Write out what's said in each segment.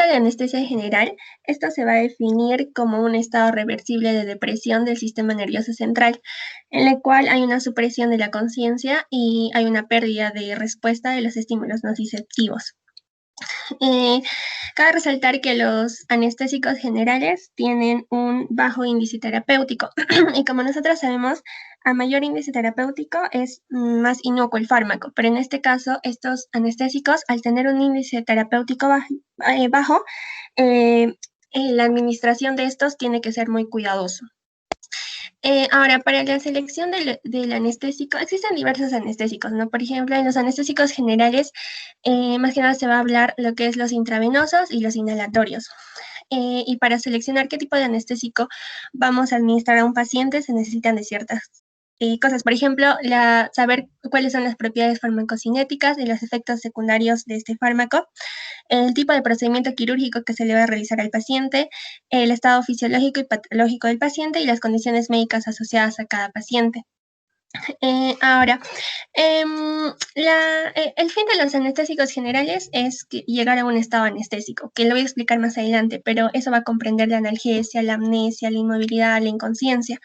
la anestesia general, esto se va a definir como un estado reversible de depresión del sistema nervioso central, en el cual hay una supresión de la conciencia y hay una pérdida de respuesta de los estímulos nociceptivos. Cabe resaltar que los anestésicos generales tienen un bajo índice terapéutico y como nosotros sabemos, a mayor índice terapéutico es más inocuo el fármaco, pero en este caso estos anestésicos al tener un índice terapéutico bajo, la administración de estos tiene que ser muy cuidadoso. Ahora, para la selección del anestésico, existen diversos anestésicos, ¿no? Por ejemplo, en los anestésicos generales, más que nada se va a hablar lo que es los intravenosos y los inhalatorios. Y para seleccionar qué tipo de anestésico vamos a administrar a un paciente, se necesitan de ciertas cosas. Por ejemplo, saber cuáles son las propiedades farmacocinéticas y los efectos secundarios de este fármaco, el tipo de procedimiento quirúrgico que se le va a realizar al paciente, el estado fisiológico y patológico del paciente y las condiciones médicas asociadas a cada paciente. Ahora, el fin de los anestésicos generales es llegar a un estado anestésico, que lo voy a explicar más adelante, pero eso va a comprender la analgesia, la amnesia, la inmovilidad, la inconsciencia.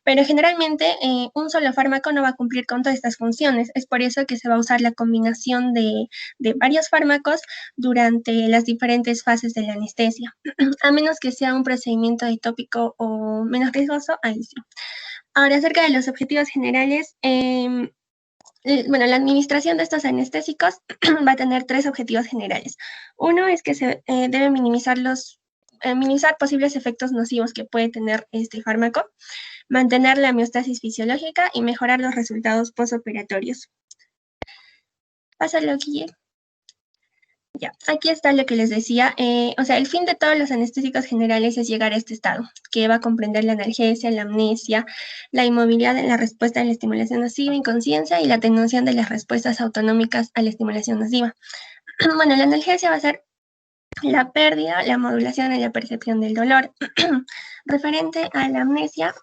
Pero generalmente un solo fármaco no va a cumplir con todas estas funciones. Es por eso que se va a usar la combinación de varios fármacos durante las diferentes fases de la anestesia. A menos que sea un procedimiento atópico o menos riesgoso, ahí sí. Ahora, acerca de los objetivos generales, bueno, la administración de estos anestésicos va a tener 3 objetivos generales. Uno es que se debe minimizar posibles efectos nocivos que puede tener este fármaco, mantener la homeostasis fisiológica y mejorar los resultados postoperatorios. Pásalo, Guille. Ya, aquí está lo que les decía. O sea, el fin de todos los anestésicos generales es llegar a este estado, que va a comprender la analgesia, la amnesia, la inmovilidad en la respuesta a la estimulación nociva, inconsciencia y la atenuación de las respuestas autonómicas a la estimulación nociva. Bueno, la analgesia va a ser la pérdida, la modulación y la percepción del dolor. Referente a la amnesia,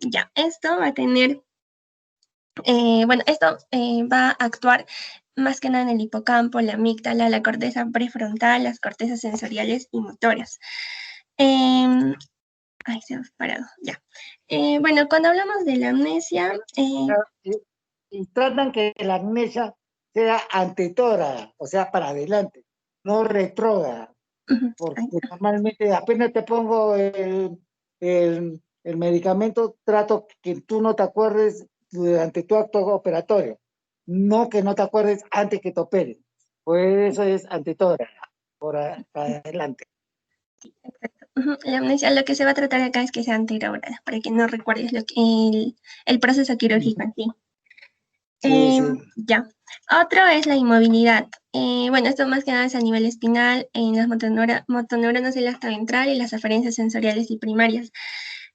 ya, esto va a tener, esto va a actuar más que nada en el hipocampo, la amígdala, la corteza prefrontal, las cortezas sensoriales y motoras. Ay, se ha parado, ya. Bueno, cuando hablamos de la amnesia... y tratan que la amnesia sea antetóraga, o sea, para adelante, no retrógrada. Porque normalmente apenas te pongo el medicamento, trato que tú no te acuerdes durante tu acto operatorio, no que no te acuerdes antes que te operen. Pues eso es antetóraga, para adelante. La amnesia, lo que se va a tratar acá es que sea anterograda, para que no recuerdes el proceso quirúrgico en sí. Sí. Ya. Otro es la inmovilidad. Bueno, esto más que nada es a nivel espinal, en las motoneuronas del acto ventral y las aferencias sensoriales y primarias.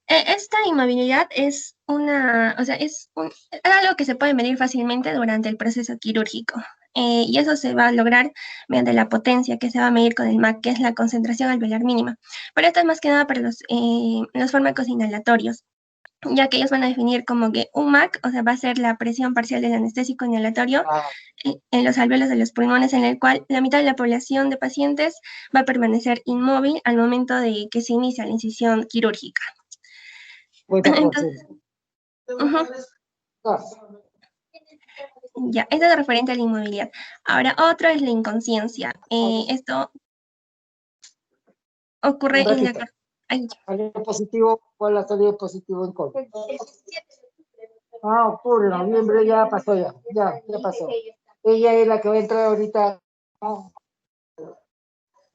Esta inmovilidad es algo que se puede medir fácilmente durante el proceso quirúrgico. Y eso se va a lograr mediante la potencia que se va a medir con el MAC, que es la concentración alveolar mínima. Pero esto es más que nada para los fármacos inhalatorios, ya que ellos van a definir como que un MAC, o sea, va a ser la presión parcial del anestésico inhalatorio en los alvéolos de los pulmones, en el cual la mitad de la población de pacientes va a permanecer inmóvil al momento de que se inicia la incisión quirúrgica. Entonces, ya, esto es referente a la inmovilidad. Ahora, otro es la inconsciencia. Esto ocurre en la... ¿Salió positivo? ¿Cuál ha salido positivo en COVID? Octubre, noviembre, ya pasó ya pasó. Ella es la que va a entrar ahorita.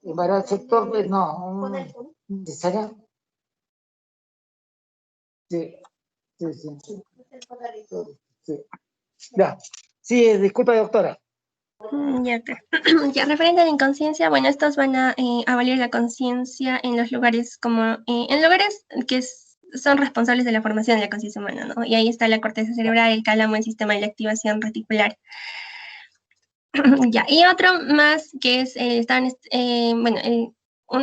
Embarazo sector, no, ¿cesárea? Sí. Ya. Sí, disculpa, doctora. Ya, referente a la inconsciencia, bueno, estos van a avalar la conciencia en los lugares en lugares que son responsables de la formación de la conciencia humana, ¿no? Y ahí está la corteza cerebral, el cálamo, el sistema de la activación reticular. Ya, y otro más que es el estado,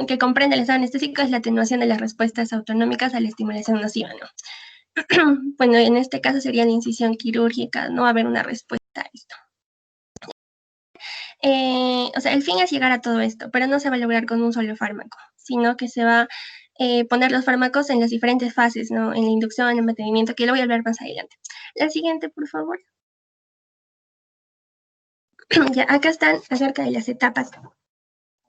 que comprende el estado anestésico es la atenuación de las respuestas autonómicas a la estimulación nociva, ¿no? Bueno, en este caso sería la incisión quirúrgica, no va a haber una respuesta a esto. o sea, el fin es llegar a todo esto, pero no se va a lograr con un solo fármaco, sino que se va a poner los fármacos en las diferentes fases, ¿no? En la inducción, en el mantenimiento, que lo voy a hablar más adelante. La siguiente, por favor. Ya, acá están acerca de las etapas.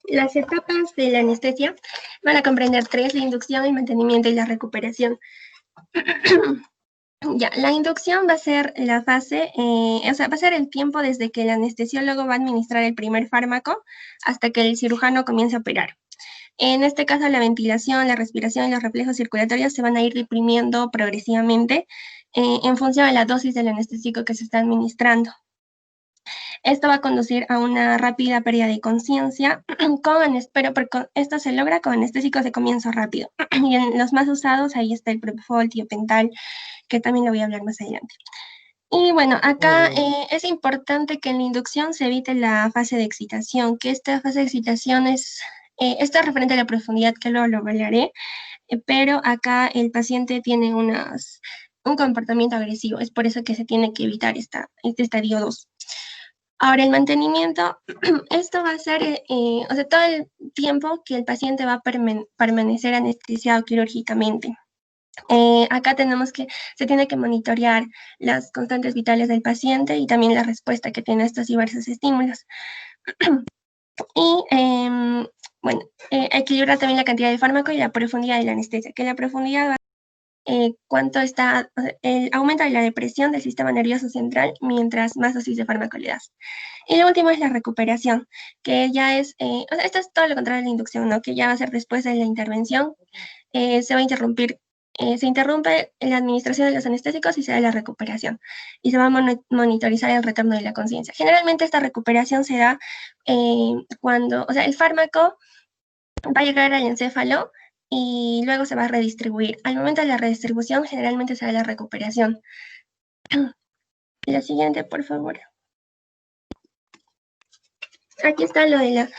Las etapas de la anestesia van a comprender 3: la inducción, el mantenimiento y la recuperación. Ya, la inducción va a ser la fase, o sea, va a ser el tiempo desde que el anestesiólogo va a administrar el primer fármaco hasta que el cirujano comience a operar. En este caso, la ventilación, la respiración y los reflejos circulatorios se van a ir reprimiendo progresivamente en función de la dosis del anestésico que se está administrando. Esto va a conducir a una rápida pérdida de conciencia, pero esto se logra con anestésicos de comienzo rápido. Y en los más usados, ahí está el propofol, tiopental, que también lo voy a hablar más adelante. Y bueno, acá es importante que en la inducción se evite la fase de excitación, que esta fase de excitación esto es referente a la profundidad, que luego lo hablaré, pero acá el paciente tiene un comportamiento agresivo, es por eso que se tiene que evitar este estadio 2. Ahora, el mantenimiento, esto va a ser, o sea, todo el tiempo que el paciente va a permanecer anestesiado quirúrgicamente. Acá se tiene que monitorear las constantes vitales del paciente y también la respuesta que tiene a estos diversos estímulos. Y, bueno, equilibrar también la cantidad de fármaco y la profundidad de la anestesia, que la profundidad va cuánto está, el aumento de la depresión del sistema nervioso central mientras más dosis de fármaco le das. Y lo último es la recuperación, que ya es, o sea, esto es todo lo contrario de la inducción, ¿no? Que ya va a ser después de la intervención, se va a interrumpir, se interrumpe la administración de los anestésicos y se da la recuperación. Y se va a monitorizar el retorno de la conciencia. Generalmente esta recuperación se da cuando, o sea, el fármaco va a llegar al encéfalo y luego se va a redistribuir. Al momento de la redistribución, generalmente se da la recuperación. La siguiente, por favor. Aquí está lo de la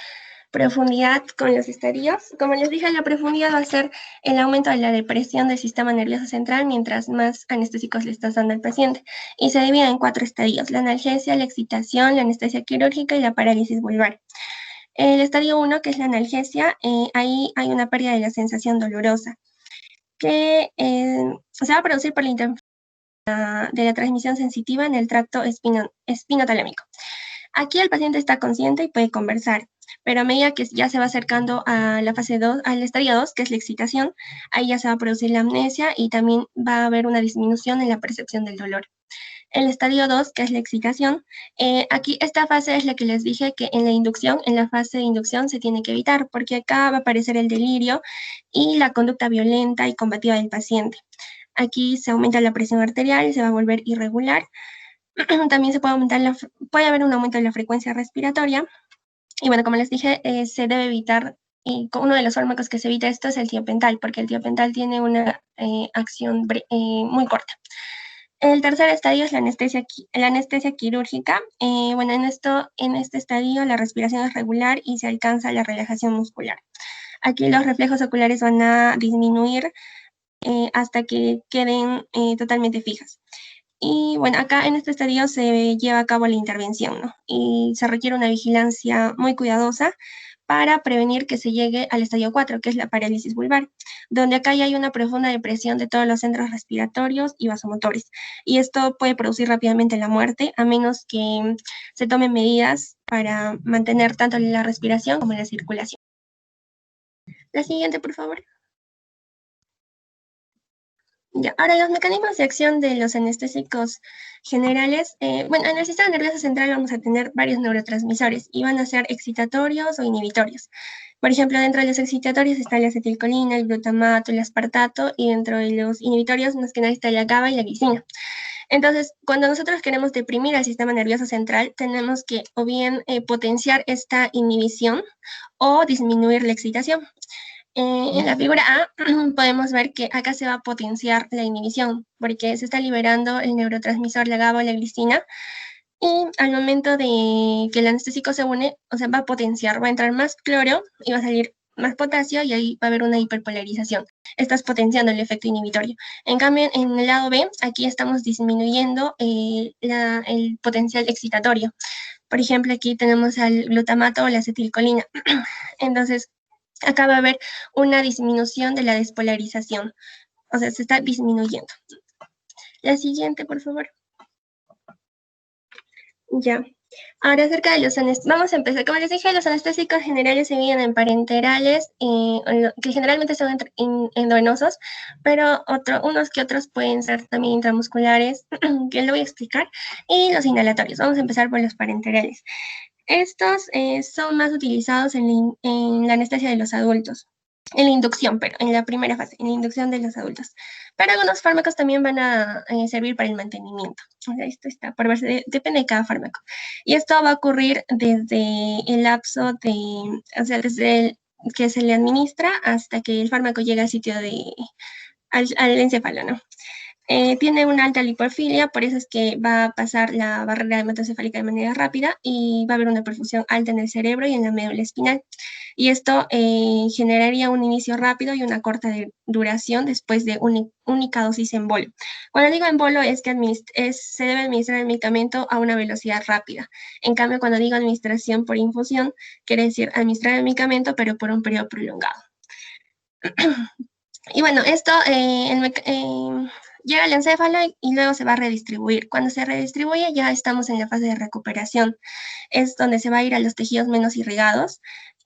profundidad con los estadios. Como les dije, la profundidad va a ser el aumento de la depresión del sistema nervioso central mientras más anestésicos le estás dando al paciente. Y se divide en 4 estadios: la analgesia, la excitación, la anestesia quirúrgica y la parálisis vulvar. El estadio 1, que es la analgesia, ahí hay una pérdida de la sensación dolorosa, que se va a producir por la interferencia de la transmisión sensitiva en el tracto espinotalámico. Aquí el paciente está consciente y puede conversar, pero a medida que ya se va acercando a la fase 2, al estadio 2, que es la excitación, ahí ya se va a producir la amnesia y también va a haber una disminución en la percepción del dolor. El estadio 2, que es la excitación, aquí esta fase es la que les dije que en la fase de inducción se tiene que evitar, porque acá va a aparecer el delirio y la conducta violenta y combativa del paciente. Aquí se aumenta la presión arterial, se va a volver irregular. También puede haber un aumento de la frecuencia respiratoria. Y bueno, como les dije, se debe evitar, y uno de los fármacos que se evita esto es el tiopental, porque el tiopental tiene una acción muy corta. El tercer estadio es la anestesia quirúrgica. Bueno, en este estadio la respiración es regular y se alcanza la relajación muscular. Aquí los reflejos oculares van a disminuir hasta que queden totalmente fijas. Y bueno, acá en este estadio se lleva a cabo la intervención, ¿no? Y se requiere una vigilancia muy cuidadosa para prevenir que se llegue al estadio 4, que es la parálisis vulvar, donde acá ya hay una profunda depresión de todos los centros respiratorios y vasomotores. Y esto puede producir rápidamente la muerte, a menos que se tomen medidas para mantener tanto la respiración como la circulación. La siguiente, por favor. Ya, ahora, los mecanismos de acción de los anestésicos generales, bueno, en el sistema nervioso central vamos a tener varios neurotransmisores y van a ser excitatorios o inhibitorios. Por ejemplo, dentro de los excitatorios está la acetilcolina, el glutamato, el aspartato, y dentro de los inhibitorios más que nada está la GABA y la glicina. Entonces, cuando nosotros queremos deprimir al sistema nervioso central, tenemos que o bien potenciar esta inhibición o disminuir la excitación. En la figura A podemos ver que acá se va a potenciar la inhibición, porque se está liberando el neurotransmisor, la GABA o la glicina, y al momento de que el anestésico se une, o sea, va a potenciar, va a entrar más cloro y va a salir más potasio y ahí va a haber una hiperpolarización. Estás potenciando el efecto inhibitorio. En cambio, en el lado B, aquí estamos disminuyendo el potencial excitatorio. Por ejemplo, aquí tenemos al glutamato o la acetilcolina. Entonces, acá va a haber una disminución de la despolarización. O sea, se está disminuyendo. La siguiente, por favor. Ya. Ahora acerca de los anestésicos, vamos a empezar. Como les dije, los anestésicos generales se dividen en parenterales, que generalmente son endovenosos, pero unos que otros pueden ser también intramusculares, que lo voy a explicar, y los inhalatorios. Vamos a empezar por los parenterales. Estos son más utilizados en la anestesia de los adultos, en la inducción, pero en la primera fase, en la inducción de los adultos. Pero algunos fármacos también van a servir para el mantenimiento. O sea, esto está por verse, depende de cada fármaco. Y esto va a ocurrir desde el lapso de, o sea, desde el que se le administra hasta que el fármaco llega al sitio al encéfalo, ¿no? Tiene una alta lipofilia, por eso es que va a pasar la barrera hematocefálica de manera rápida y va a haber una perfusión alta en el cerebro y en la médula espinal. Y esto generaría un inicio rápido y una corta duración después de única dosis en bolo. Cuando digo en bolo es que se debe administrar el medicamento a una velocidad rápida. En cambio, cuando digo administración por infusión, quiere decir administrar el medicamento, pero por un periodo prolongado. Y bueno, esto llega al encéfalo y luego se va a redistribuir. Cuando se redistribuye ya estamos en la fase de recuperación. Es donde se va a ir a los tejidos menos irrigados.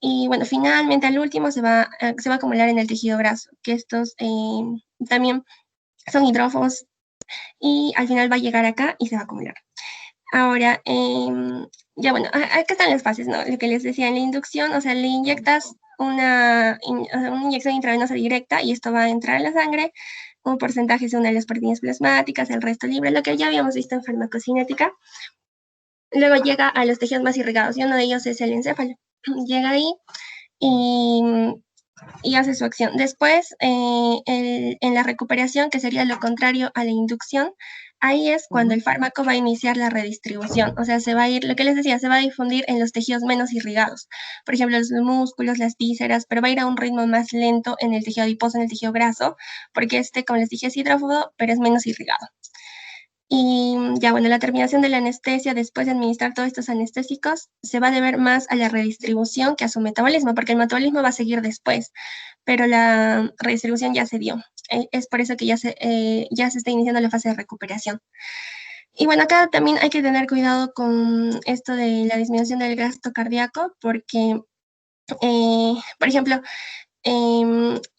Y bueno, finalmente al último se va a acumular en el tejido graso, que estos también son hidrófobos y al final va a llegar acá y se va a acumular. Ahora, ya bueno, acá están las fases, ¿no? Lo que les decía en la inducción, o sea, le inyectas una inyección intravenosa directa y esto va a entrar a la sangre, un porcentaje se une a las proteínas plasmáticas, el resto libre, lo que ya habíamos visto en farmacocinética. Luego llega a los tejidos más irrigados y uno de ellos es el encéfalo. Llega ahí y hace su acción. Después, en la recuperación, que sería lo contrario a la inducción, ahí es cuando el fármaco va a iniciar la redistribución. O sea, se va a ir, lo que les decía, se va a difundir en los tejidos menos irrigados. Por ejemplo, los músculos, las vísceras, pero va a ir a un ritmo más lento en el tejido adiposo, en el tejido graso, porque como les dije, es hidrófobo, pero es menos irrigado. Y ya bueno, la terminación de la anestesia después de administrar todos estos anestésicos se va a deber más a la redistribución que a su metabolismo, porque el metabolismo va a seguir después, pero la redistribución ya se dio. Es por eso que ya se está iniciando la fase de recuperación. Y bueno, acá también hay que tener cuidado con esto de la disminución del gasto cardíaco, porque, por ejemplo,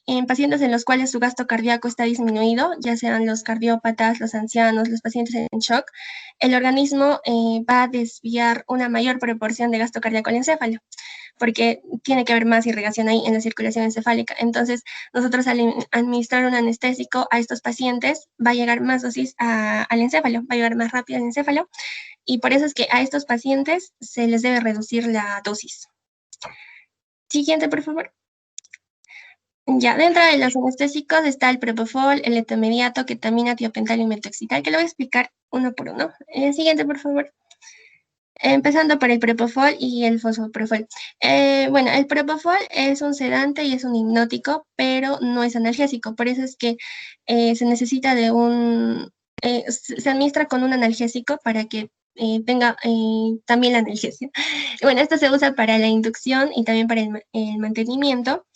en pacientes en los cuales su gasto cardíaco está disminuido, ya sean los cardiópatas, los ancianos, los pacientes en shock, el organismo va a desviar una mayor proporción de gasto cardíaco al encéfalo, porque tiene que haber más irrigación ahí en la circulación encefálica. Entonces, nosotros al administrar un anestésico a estos pacientes, va a llegar más dosis al encéfalo, va a llegar más rápido al encéfalo, y por eso es que a estos pacientes se les debe reducir la dosis. Siguiente, por favor. Ya, dentro de los anestésicos está el propofol, el etomediato, ketamina, tiopental y metoxital, que lo voy a explicar uno por uno. El siguiente, por favor. Empezando por el propofol y el fosfoprofol. Bueno, el propofol es un sedante y es un hipnótico, pero no es analgésico. Por eso es que se necesita de se administra con un analgésico para que tenga también la analgesia. Bueno, esto se usa para la inducción y también para el mantenimiento.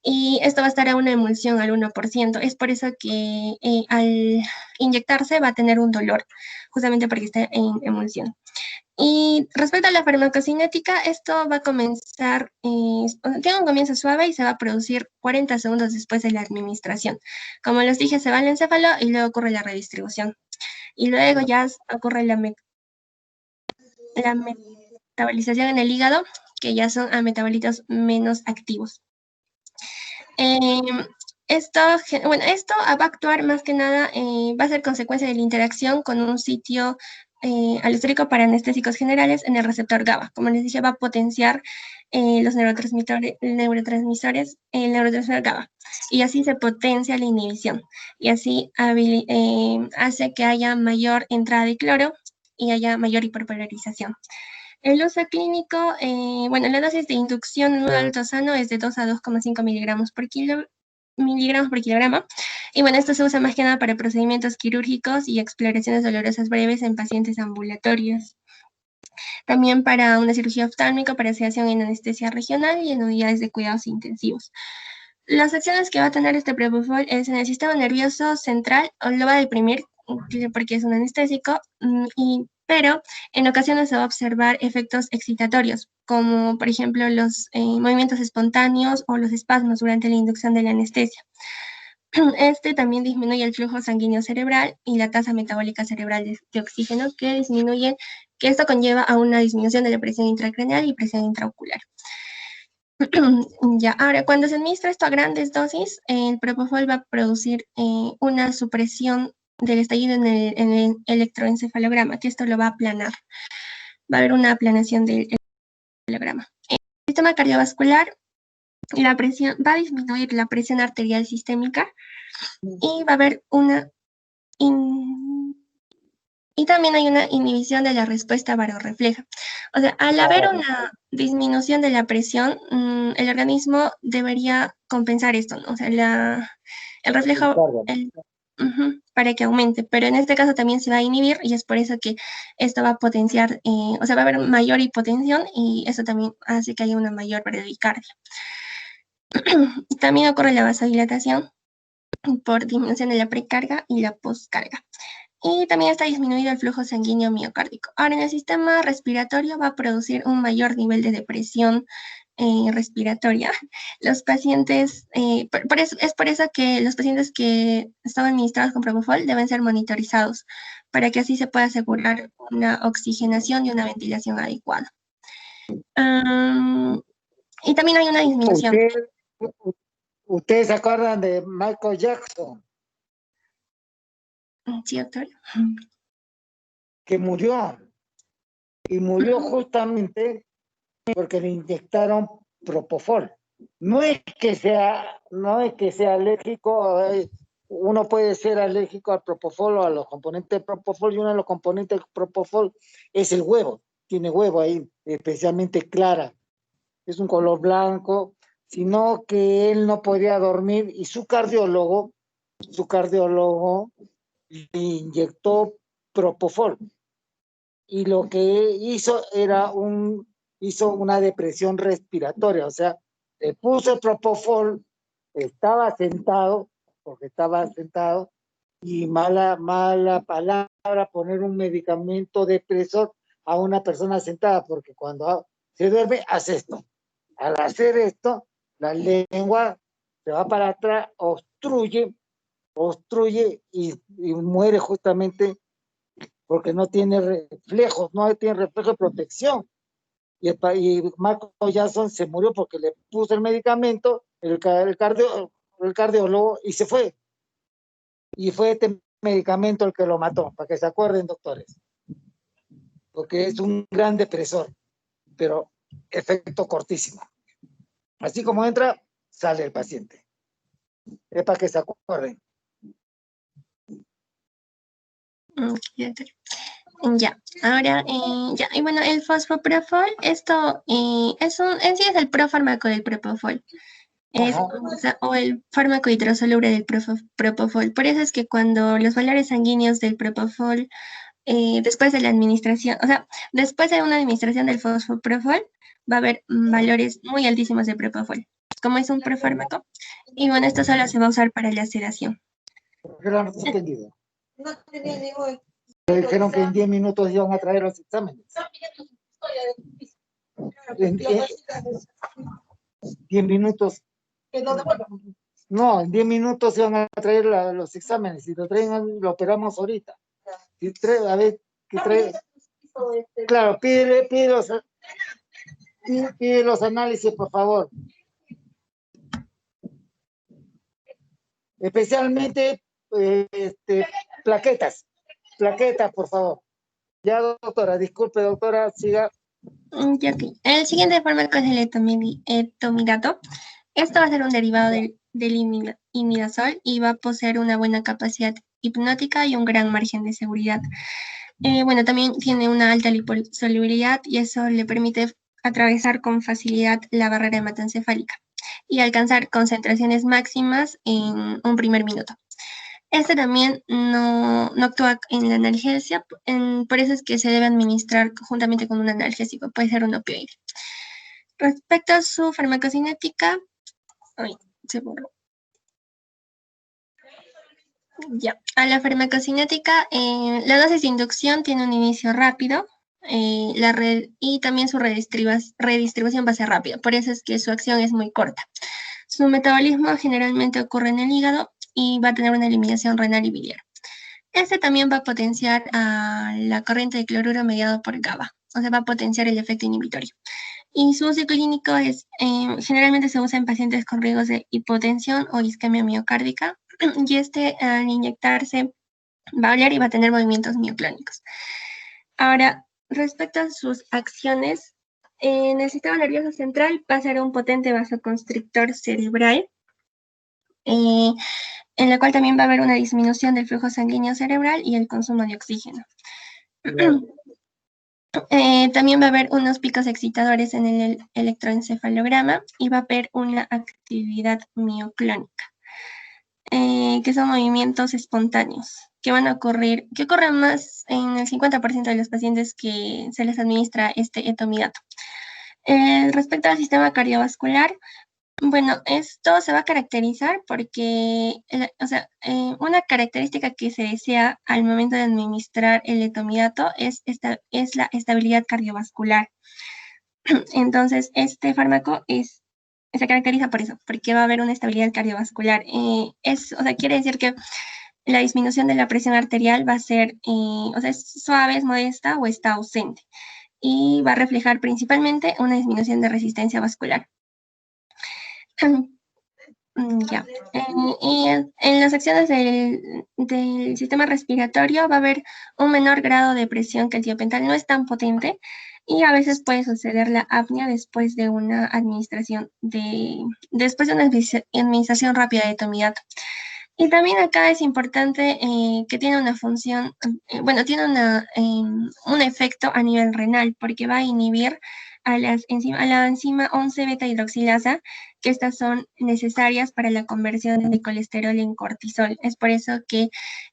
Y esto va a estar a una emulsión al 1%. Es por eso que al inyectarse va a tener un dolor, justamente porque está en emulsión. Y respecto a la farmacocinética, esto va a comenzar, tiene un comienzo suave y se va a producir 40 segundos después de la administración. Como les dije, se va al encéfalo y luego ocurre la redistribución. Y luego ya ocurre la metabolización en el hígado, que ya son a metabolitos menos activos. Esto va a actuar más que nada, va a ser consecuencia de la interacción con un sitio alostérico para anestésicos generales en el receptor GABA. Como les dije, va a potenciar los neurotransmisores, el neurotransmisor GABA. Y así se potencia la inhibición. Y así hace que haya mayor entrada de cloro y haya mayor hiperpolarización. El uso clínico, bueno, la dosis de inducción en un adulto sano es de 2 a 2,5 miligramos por kilogramo. Y bueno, esto se usa más que nada para procedimientos quirúrgicos y exploraciones dolorosas breves en pacientes ambulatorios. También para una cirugía oftálmica, para sedación en anestesia regional y en unidades de cuidados intensivos. Las acciones que va a tener este propofol es en el sistema nervioso central, o lo va a deprimir porque es un anestésico, pero en ocasiones se va a observar efectos excitatorios, como por ejemplo los movimientos espontáneos o los espasmos durante la inducción de la anestesia. Este también disminuye el flujo sanguíneo cerebral y la tasa metabólica cerebral de oxígeno, que esto conlleva a una disminución de la presión intracraneal y presión intraocular. Ya, ahora, cuando se administra esto a grandes dosis, el propofol va a producir una supresión del estallido en el electroencefalograma, que esto lo va a aplanar. Va a haber una aplanación del encefalograma. En el sistema cardiovascular, la presión va a disminuir la presión arterial sistémica y va a haber una y también hay una inhibición de la respuesta varorrefleja. O sea, al haber una disminución de la presión, el organismo debería compensar esto, ¿no? O sea, el reflejo para que aumente, pero en este caso también se va a inhibir y es por eso que esto va a potenciar, o sea, va a haber mayor hipotensión y eso también hace que haya una mayor bradicardia. También ocurre la vasodilatación por disminución de la precarga y la postcarga. Y también está disminuido el flujo sanguíneo miocárdico. Ahora, en el sistema respiratorio va a producir un mayor nivel de depresión respiratoria. Los pacientes, es por eso que los pacientes que están administrados con propofol deben ser monitorizados, para que así se pueda asegurar una oxigenación y una ventilación adecuada. Y también hay una disminución. ¿Ustedes se acuerdan de Michael Jackson? Sí, doctor. Que murió. Y murió justamente porque le inyectaron propofol. No es que sea alérgico, uno puede ser alérgico al propofol o a los componentes de propofol, y uno de los componentes del propofol es el huevo. Tiene huevo ahí, especialmente clara. Es un color blanco, sino que él no podía dormir y su cardiólogo le inyectó propofol. Y lo que hizo hizo una depresión respiratoria, o sea, le puso el propofol, estaba sentado, y mala palabra poner un medicamento depresor a una persona sentada, porque cuando se duerme hace esto. Al hacer esto, la lengua se va para atrás, obstruye y muere justamente porque no tiene reflejos, no tiene reflejo de protección. Y Michael Jackson se murió porque le puso el medicamento, el cardiólogo, y se fue. Y fue este medicamento el que lo mató, para que se acuerden, doctores. Porque es un gran depresor, pero efecto cortísimo. Así como entra, sale el paciente. Es para que se acuerden. Ya, ahora, ya, y bueno, el fosfoprofol, esto en sí es el profármaco del propofol, o el fármaco hidrosoluble del propofol. Por eso es que cuando los valores sanguíneos del propofol, después de la administración, o sea, después de una administración del fosfoprofol, va a haber valores muy altísimos de propofol, como es un profármaco, y bueno, esto solo se va a usar para la sedación. ¿Por qué lo han suspendido? No tenía ningún... Me dijeron que en 10 minutos iban a traer los exámenes. 10 minutos. No, en 10 minutos iban a traer los exámenes. Si lo traen, lo operamos ahorita. A ver, ¿qué trae? Claro, pide los análisis, por favor. Especialmente plaquetas. Plaquetas, por favor. Ya, doctora, disculpe, doctora, siga. El siguiente fármaco es el etomidato. Esto va a ser un derivado del imidazol y va a poseer una buena capacidad hipnótica y un gran margen de seguridad. Bueno, también tiene una alta liposolubilidad y eso le permite atravesar con facilidad la barrera hematoencefálica y alcanzar concentraciones máximas en un primer minuto. Este también no actúa en la analgesia, por eso es que se debe administrar juntamente con un analgésico, puede ser un opioide. Respecto a su farmacocinética, se borró. Ya, a la farmacocinética, la dosis de inducción tiene un inicio rápido, y también su redistribución va a ser rápida, por eso es que su acción es muy corta. Su metabolismo generalmente ocurre en el hígado y va a tener una eliminación renal y biliar. Este también va a potenciar a la corriente de cloruro mediado por GABA, o sea, va a potenciar el efecto inhibitorio. Y su uso clínico es, generalmente se usa en pacientes con riesgos de hipotensión o isquemia miocárdica, y al inyectarse va a oler y va a tener movimientos mioclónicos. Ahora, respecto a sus acciones, en el sistema nervioso central va a ser un potente vasoconstrictor cerebral, en la cual también va a haber una disminución del flujo sanguíneo cerebral y el consumo de oxígeno. También va a haber unos picos excitadores en el electroencefalograma y va a haber una actividad mioclónica, que son movimientos espontáneos que van a ocurrir, que ocurren más en el 50% de los pacientes que se les administra este etomidato. Respecto al sistema cardiovascular, bueno, esto se va a caracterizar porque, una característica que se desea al momento de administrar el etomidato es la estabilidad cardiovascular. Entonces, este fármaco se caracteriza por eso, porque va a haber una estabilidad cardiovascular. Quiere decir que la disminución de la presión arterial va a ser, es suave, es modesta o está ausente. Y va a reflejar principalmente una disminución de resistencia vascular. Ya. Y en las acciones del sistema respiratorio va a haber un menor grado de presión que el tiopental, no es tan potente y a veces puede suceder la apnea después de una administración rápida de etomidato. Y también acá es importante que tiene una función, tiene un efecto a nivel renal porque va a inhibir a la enzima 11 beta hidroxilasa, que estas son necesarias para la conversión de colesterol en cortisol. Es por eso que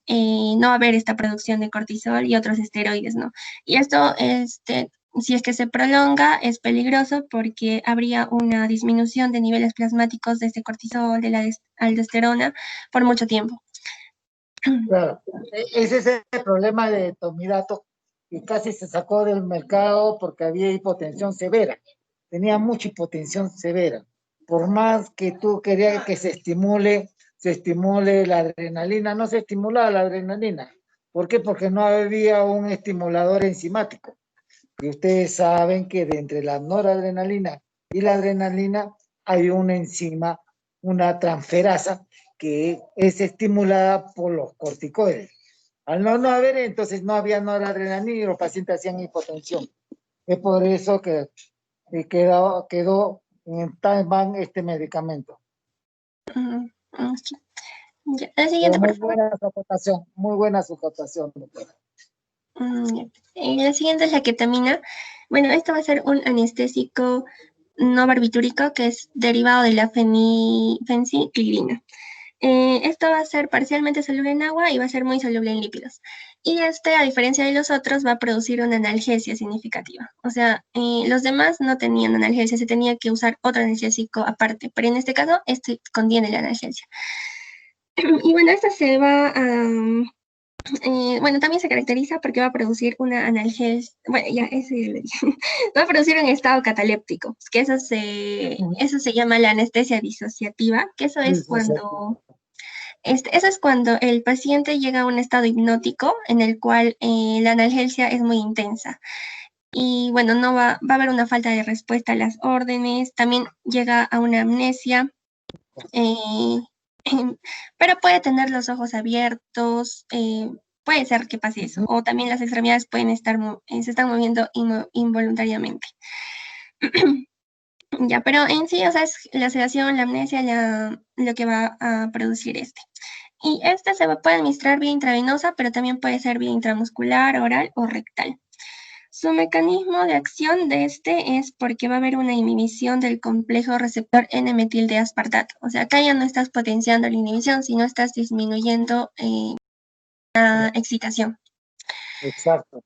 no va a haber esta producción de cortisol y otros esteroides, ¿no? Y esto, si es que se prolonga, es peligroso porque habría una disminución de niveles plasmáticos de este cortisol, de la aldosterona, por mucho tiempo. Claro, ese es el problema de etomidato, que casi se sacó del mercado porque había hipotensión severa. Tenía mucha hipotensión severa. Por más que tú querías que se estimule la adrenalina, no se estimulaba la adrenalina. ¿Por qué? Porque no había un estimulador enzimático. Y ustedes saben que de entre la noradrenalina y la adrenalina hay una enzima, una transferasa, que es estimulada por los corticoides. Al no haber, entonces no había noradrenalina y los pacientes hacían hipotensión. Es por eso que quedó en time bank este medicamento. Ya, la siguiente, Muy por favor. buena su aportación, muy buena su aportación, doctora. La siguiente es la ketamina. Bueno, esto va a ser un anestésico no barbitúrico que es derivado de la fenciclidina. Esto va a ser parcialmente soluble en agua y va a ser muy soluble en lípidos. Y a diferencia de los otros, va a producir una analgesia significativa. O sea, los demás no tenían analgesia, se tenía que usar otro analgésico aparte, pero en este caso, este contiene la analgesia. Y bueno, esta se va a... también se caracteriza porque va a producir una analgesia, va a producir un estado cataléptico, que eso se llama la anestesia disociativa, que eso es cuando el paciente llega a un estado hipnótico en el cual la analgesia es muy intensa. Y bueno, no va a haber una falta de respuesta a las órdenes, también llega a una amnesia, pero puede tener los ojos abiertos, puede ser que pase eso, o también las extremidades pueden se están moviendo involuntariamente. Ya, pero en sí, es la sedación, la amnesia, lo que va a producir este. Y se puede administrar vía intravenosa, pero también puede ser vía intramuscular, oral o rectal. Su mecanismo de acción de este es porque va a haber una inhibición del complejo receptor N-metil de aspartato. O sea, acá ya no estás potenciando la inhibición, sino estás disminuyendo la excitación. Exacto.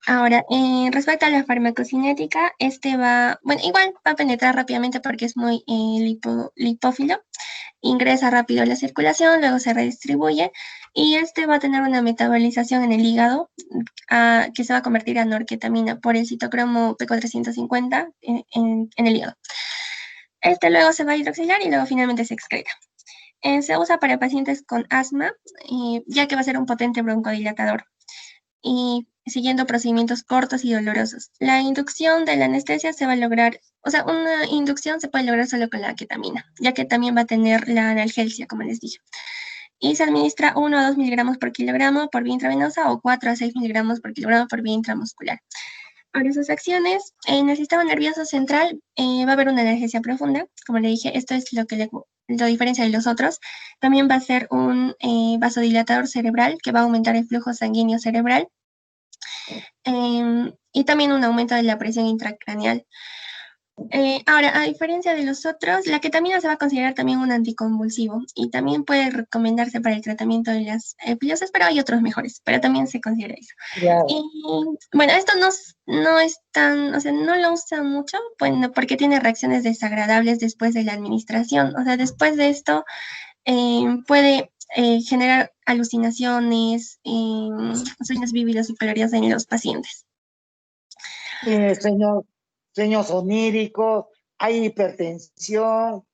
Ahora, respecto a la farmacocinética, igual va a penetrar rápidamente porque es muy lipófilo, ingresa rápido a la circulación, luego se redistribuye y va a tener una metabolización en el hígado que se va a convertir a norketamina por el citocromo P450 en el hígado. Luego se va a hidroxilar y luego finalmente se excreta. Se usa para pacientes con asma, ya que va a ser un potente broncodilatador y siguiendo procedimientos cortos y dolorosos. La inducción de la anestesia se va a lograr, una inducción se puede lograr solo con la ketamina, ya que también va a tener la analgesia, como les dije. Y se administra 1 a 2 miligramos por kilogramo por vía intravenosa o 4 a 6 miligramos por kilogramo por vía intramuscular. Ahora, sus acciones, en el sistema nervioso central va a haber una analgesia profunda, como le dije, esto es lo que lo diferencia de los otros. También va a ser un vasodilatador cerebral que va a aumentar el flujo sanguíneo cerebral y también un aumento de la presión intracraneal. Ahora, a diferencia de los otros, la ketamina se va a considerar también un anticonvulsivo y también puede recomendarse para el tratamiento de las epilepsias, pero hay otros mejores, pero también se considera eso. Claro. Y bueno, esto no es tan, no lo usan mucho, bueno, porque tiene reacciones desagradables después de la administración. O sea, después de esto puede generar alucinaciones, sueños vívidos y coloridos en los pacientes. Sueños oníricos, hay hipertensión,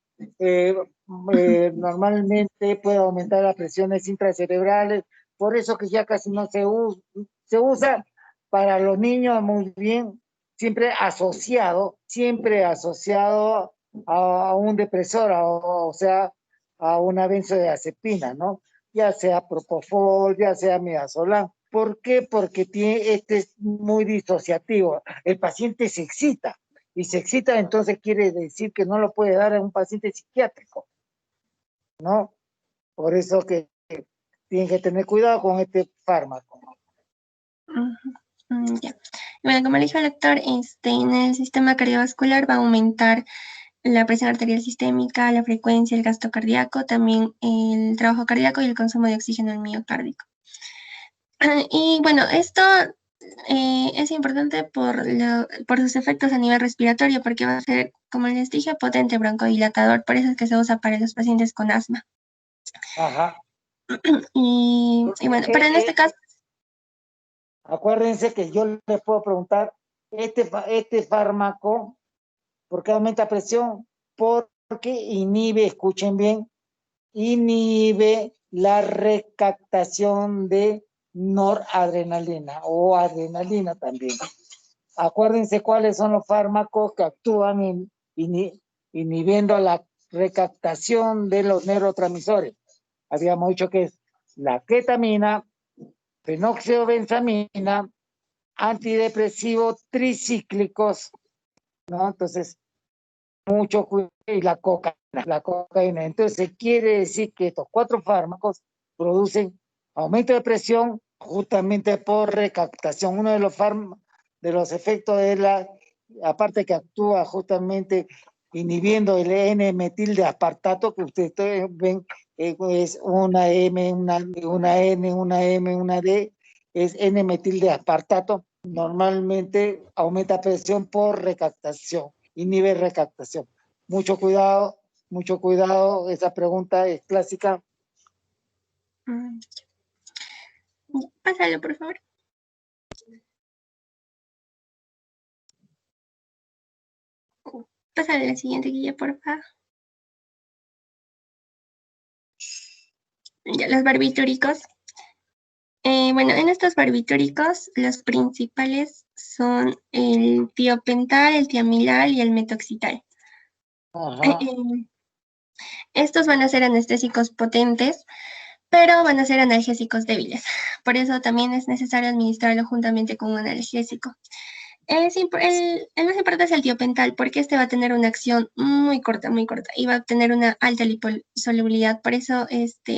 normalmente puede aumentar las presiones intracerebrales, por eso que ya casi no se usa para los niños muy bien, siempre asociado a un depresor, o sea, a una benzodiazepina, ¿no? Ya sea propofol, ya sea midazolam. ¿Por qué? Porque este es muy disociativo. El paciente se excita y se excita, entonces quiere decir que no lo puede dar a un paciente psiquiátrico, ¿no? Por eso que tienen que tener cuidado con este fármaco. Ya. Bueno, como le dijo el doctor, en el sistema cardiovascular va a aumentar la presión arterial sistémica, la frecuencia, el gasto cardíaco, también el trabajo cardíaco y el consumo de oxígeno en miocárdico. Y bueno, esto es importante por sus efectos a nivel respiratorio, porque va a ser, como les dije, potente broncodilatador, por eso es que se usa para los pacientes con asma. Ajá. Y bueno, pero en este caso... Acuérdense que yo les puedo preguntar, este fármaco, ¿por qué aumenta presión? Porque inhibe, escuchen bien, inhibe la recaptación de noradrenalina o adrenalina también. Acuérdense cuáles son los fármacos que actúan inhibiendo la recaptación de los neurotransmisores. Habíamos dicho que es la ketamina, fenoxibenzamina, antidepresivos tricíclicos, ¿no? Entonces, mucho cuidado, y la cocaína. Entonces, quiere decir que estos 4 fármacos producen aumento de presión justamente por recaptación. Uno de los efectos de aparte que actúa justamente inhibiendo el N-metil de aspartato, que ustedes ven, es una M, una N, una M, una D, es N-metil de aspartato. Normalmente aumenta presión por recaptación, inhibe recaptación. Mucho cuidado, esa pregunta es clásica. Pásalo, por favor. Pásale la siguiente guía, por favor. Ya, los barbitúricos. Bueno, en estos barbitúricos, los principales son el tiopental, el tiamilal y el metoxital. Estos van a ser anestésicos potentes, pero van a ser analgésicos débiles. Por eso también es necesario administrarlo juntamente con un analgésico. El más importante es el tiopental, porque este va a tener una acción muy corta, y va a tener una alta liposolubilidad. Por eso,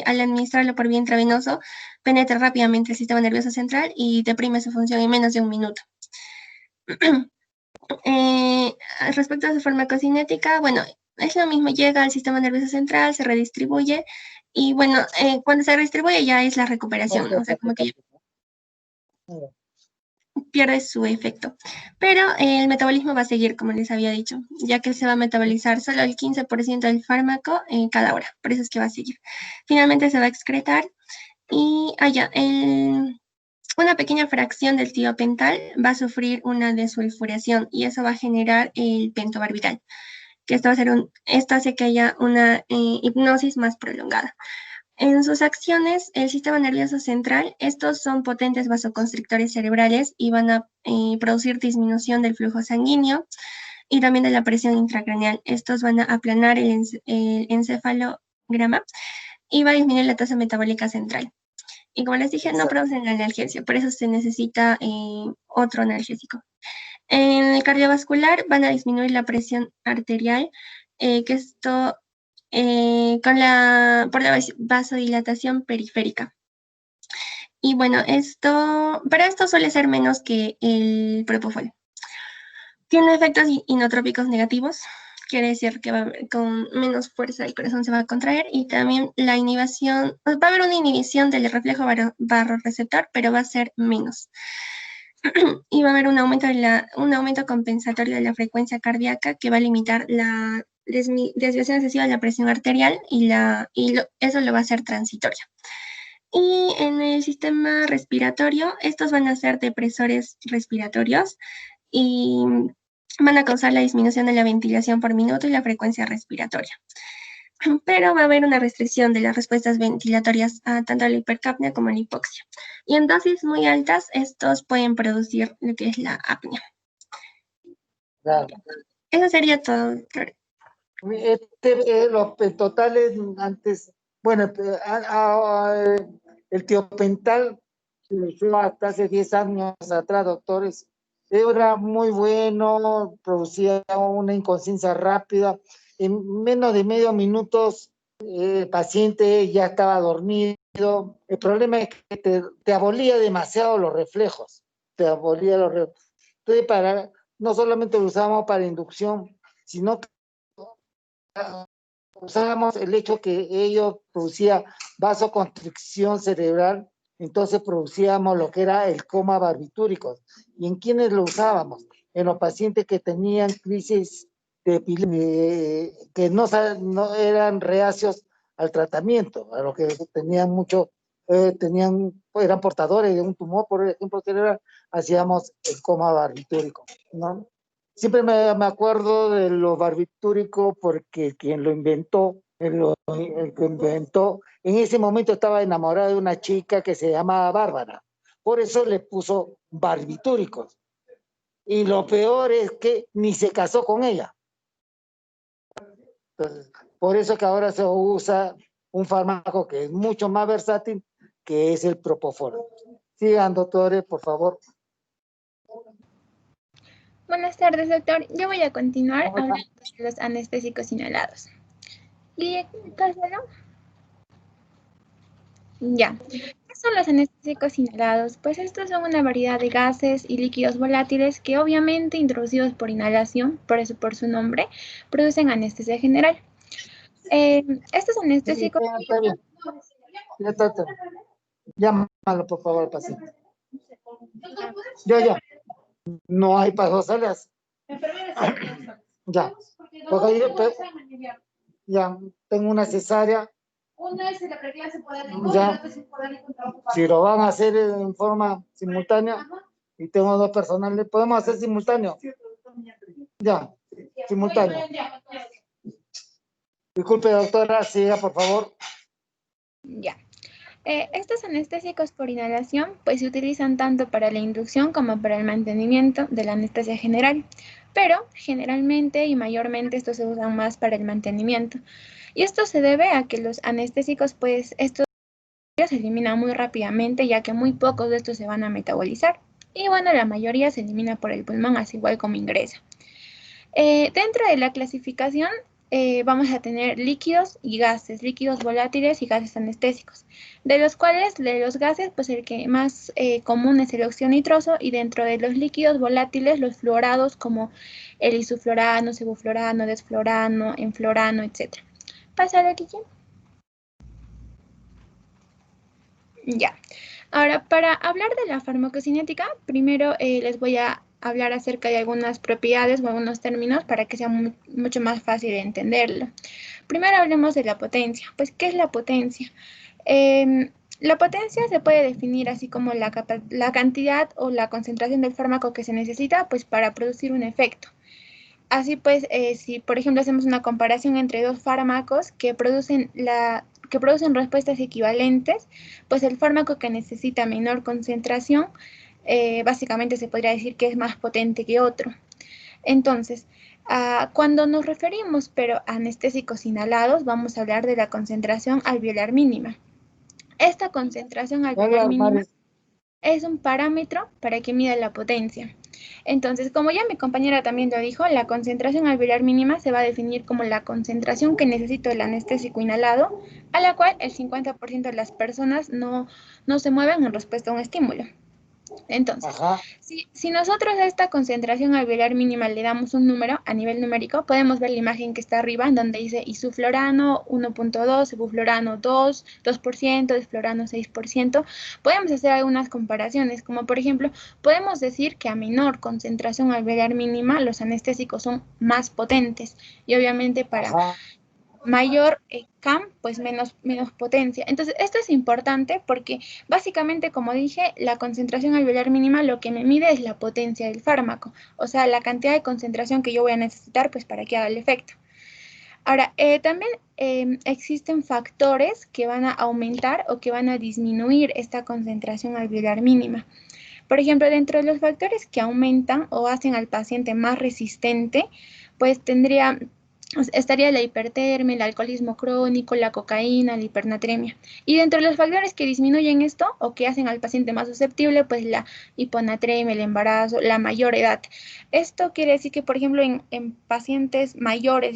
al administrarlo por vía intravenoso, penetra rápidamente el sistema nervioso central y deprime su función en menos de un minuto. Respecto a su farmacocinética, bueno, es lo mismo, llega al sistema nervioso central, se redistribuye, y bueno, cuando se redistribuye ya es la recuperación, o sea, como que pierde su efecto. Pero el metabolismo va a seguir, como les había dicho, ya que se va a metabolizar solo el 15% del fármaco en cada hora, por eso es que va a seguir. Finalmente se va a excretar y una pequeña fracción del tiopental va a sufrir una desulfuración y eso va a generar el pentobarbital, que esto hace que haya una hipnosis más prolongada. En sus acciones, el sistema nervioso central, estos son potentes vasoconstrictores cerebrales y van a producir disminución del flujo sanguíneo y también de la presión intracraneal. Estos van a aplanar el encefalograma y va a disminuir la tasa metabólica central. Y como les dije, no producen analgesia, por eso se necesita otro analgésico. En el cardiovascular van a disminuir la presión arterial, que esto por la vasodilatación periférica. Y bueno, para esto suele ser menos que el propofol. Tiene efectos inotrópicos negativos, quiere decir que con menos fuerza el corazón se va a contraer y también la inhibición, va a haber una inhibición del reflejo barroreceptor, pero va a ser menos. Y va a haber un aumento compensatorio de la frecuencia cardíaca que va a limitar la desviación excesiva de la presión arterial y eso lo va a hacer transitorio. Y en el sistema respiratorio, estos van a ser depresores respiratorios y van a causar la disminución de la ventilación por minuto y la frecuencia respiratoria. Pero va a haber una restricción de las respuestas ventilatorias a tanto la hipercapnia como la hipoxia. Y en dosis muy altas, estos pueden producir lo que es la apnea. Claro. Eso sería todo, doctor. Los pentotales antes, bueno, el tiopental se usó hasta hace 10 años atrás, doctores. Era muy bueno, producía una inconsciencia rápida. En menos de medio minutos el paciente ya estaba dormido. El problema es que te abolía demasiado los reflejos. Te abolía los reflejos. Entonces, no solamente lo usábamos para inducción, sino que usábamos el hecho que ello producía vasoconstricción cerebral, entonces producíamos lo que era el coma barbitúrico. ¿Y en quiénes lo usábamos? En los pacientes que tenían crisis de epilepsia, que no eran reacios al tratamiento, a los que tenían eran portadores de un tumor, por ejemplo, cerebral, hacíamos el coma barbitúrico, ¿no? Siempre me acuerdo de lo barbitúrico porque quien lo inventó, el que inventó, en ese momento estaba enamorado de una chica que se llamaba Bárbara. Por eso le puso barbitúricos. Y lo peor es que ni se casó con ella. Entonces, por eso que ahora se usa un fármaco que es mucho más versátil, que es el propofol. Sigan, doctores, por favor. Buenas tardes, doctor. Yo voy a continuar hablando de los anestésicos inhalados. ¿Y Casero? Ya. ¿Qué son los anestésicos inhalados? Pues estos son una variedad de gases y líquidos volátiles que obviamente introducidos por inhalación, por eso por su nombre, producen anestesia general. Estos anestésicos... Sí, está bien. Ya está. Llámalo, por favor, al paciente. Ya. No hay para 2 salas. Ya. Porque ya, tengo una cesárea. Una es la preclase poder ya. Si lo van a hacer en forma simultánea, y tengo 2 personales, ¿podemos hacer simultáneo? Ya, simultáneo. Disculpe, doctora, siga, por favor. Ya. Estos anestésicos por inhalación pues se utilizan tanto para la inducción como para el mantenimiento de la anestesia general, pero generalmente y mayormente estos se usan más para el mantenimiento. Y esto se debe a que los anestésicos pues estos se eliminan muy rápidamente ya que muy pocos de estos se van a metabolizar. Y bueno, la mayoría se elimina por el pulmón, así igual como ingresa. Dentro de la clasificación vamos a tener líquidos y gases, líquidos volátiles y gases anestésicos, de los cuales de los gases, pues el que más común es el óxido nitroso, y dentro de los líquidos volátiles, los fluorados como el isoflorano, sevoflorano, desflorano, enflorano, etc. Pásale, Kiki. Ya. Ahora, para hablar de la farmacocinética, primero les voy a hablar acerca de algunas propiedades o algunos términos para que sea mucho más fácil de entenderlo. Primero hablemos de la potencia. Pues, ¿qué es la potencia? La potencia se puede definir así como la cantidad o la concentración del fármaco que se necesita, pues, para producir un efecto. Así pues, si por ejemplo hacemos una comparación entre dos fármacos que producen respuestas equivalentes, pues el fármaco que necesita menor concentración, básicamente se podría decir que es más potente que otro. Entonces, cuando nos referimos pero a anestésicos inhalados, vamos a hablar de la concentración alveolar mínima. Esta concentración alveolar mínima es un parámetro para que mida la potencia. Entonces, como ya mi compañera también lo dijo, la concentración alveolar mínima se va a definir como la concentración que necesita el anestésico inhalado, a la cual el 50% de las personas no se mueven en respuesta a un estímulo. Entonces, si nosotros a esta concentración alveolar mínima le damos un número a nivel numérico, podemos ver la imagen que está arriba, en donde dice isoflorano 1.2, sevoflorano 2, 2%, desflorano 6%. Podemos hacer algunas comparaciones, como por ejemplo, podemos decir que a menor concentración alveolar mínima, los anestésicos son más potentes, y obviamente para mayor CAM, pues menos potencia. Entonces, esto es importante porque básicamente, como dije, la concentración alveolar mínima lo que me mide es la potencia del fármaco, o sea, la cantidad de concentración que yo voy a necesitar pues para que haga el efecto. Ahora, también existen factores que van a aumentar o que van a disminuir esta concentración alveolar mínima. Por ejemplo, dentro de los factores que aumentan o hacen al paciente más resistente, pues estaría la hipertermia, el alcoholismo crónico, la cocaína, la hipernatremia. Y dentro de los factores que disminuyen esto o que hacen al paciente más susceptible, pues la hiponatremia, el embarazo, la mayor edad. Esto quiere decir que, por ejemplo, en pacientes mayores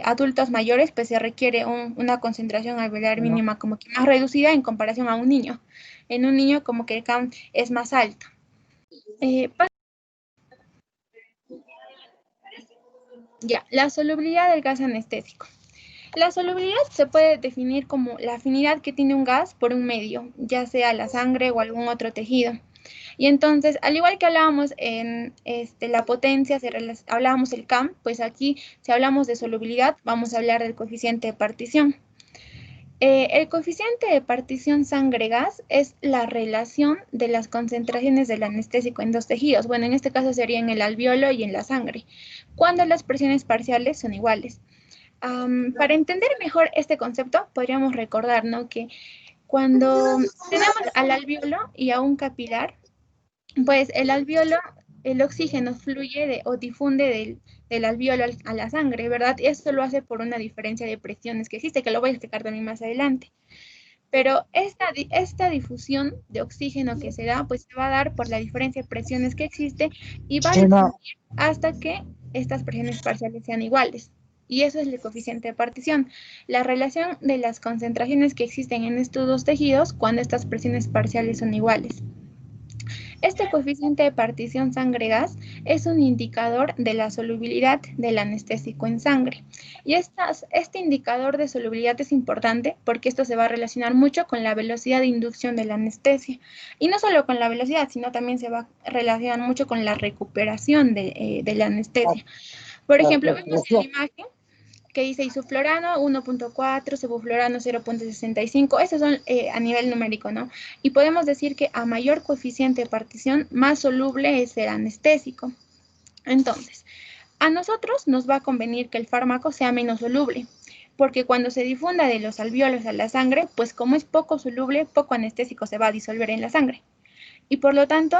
adultos mayores, pues se requiere una concentración alveolar mínima como que más reducida en comparación a un niño. En un niño como que el CAM es más alto. La solubilidad del gas anestésico. La solubilidad se puede definir como la afinidad que tiene un gas por un medio, ya sea la sangre o algún otro tejido. Y entonces, al igual que hablábamos en la potencia, hablábamos del CAM, pues aquí, si hablamos de solubilidad, vamos a hablar del coeficiente de partición. El coeficiente de partición sangre-gas es la relación de las concentraciones del anestésico en dos tejidos. Bueno, en este caso sería en el alveolo y en la sangre, cuando las presiones parciales son iguales. Para entender mejor este concepto, podríamos recordar, ¿no?, que cuando tenemos al alveolo y a un capilar, pues el alveolo, el oxígeno fluye o difunde del alveolo a la sangre, ¿verdad? Y esto lo hace por una diferencia de presiones que existe, que lo voy a explicar también más adelante. Pero esta difusión de oxígeno que se da, pues se va a dar por la diferencia de presiones que existe y va a difundir hasta que estas presiones parciales sean iguales. Y eso es el coeficiente de partición, la relación de las concentraciones que existen en estos dos tejidos cuando estas presiones parciales son iguales. Este coeficiente de partición sangre-gas es un indicador de la solubilidad del anestésico en sangre. Y este indicador de solubilidad es importante porque esto se va a relacionar mucho con la velocidad de inducción de la anestesia. Y no solo con la velocidad, sino también se va a relacionar mucho con la recuperación de la anestesia. Por ejemplo, vemos en la imagen que dice isoflorano 1.4, sevoflorano 0.65, esos son a nivel numérico, ¿no? Y podemos decir que a mayor coeficiente de partición, más soluble es el anestésico. Entonces, a nosotros nos va a convenir que el fármaco sea menos soluble, porque cuando se difunda de los alveolos a la sangre, pues como es poco soluble, poco anestésico se va a disolver en la sangre. Y por lo tanto,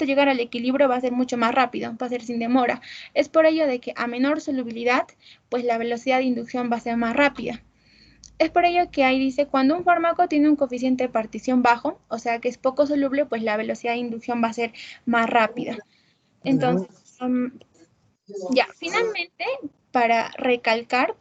llegar al equilibrio va a ser mucho más rápido, va a ser sin demora. Es por ello de que a menor solubilidad, pues la velocidad de inducción va a ser más rápida. Es por ello que ahí dice, cuando un fármaco tiene un coeficiente de partición bajo, o sea que es poco soluble, pues la velocidad de inducción va a ser más rápida. Entonces, ya, finalmente, para recalcar,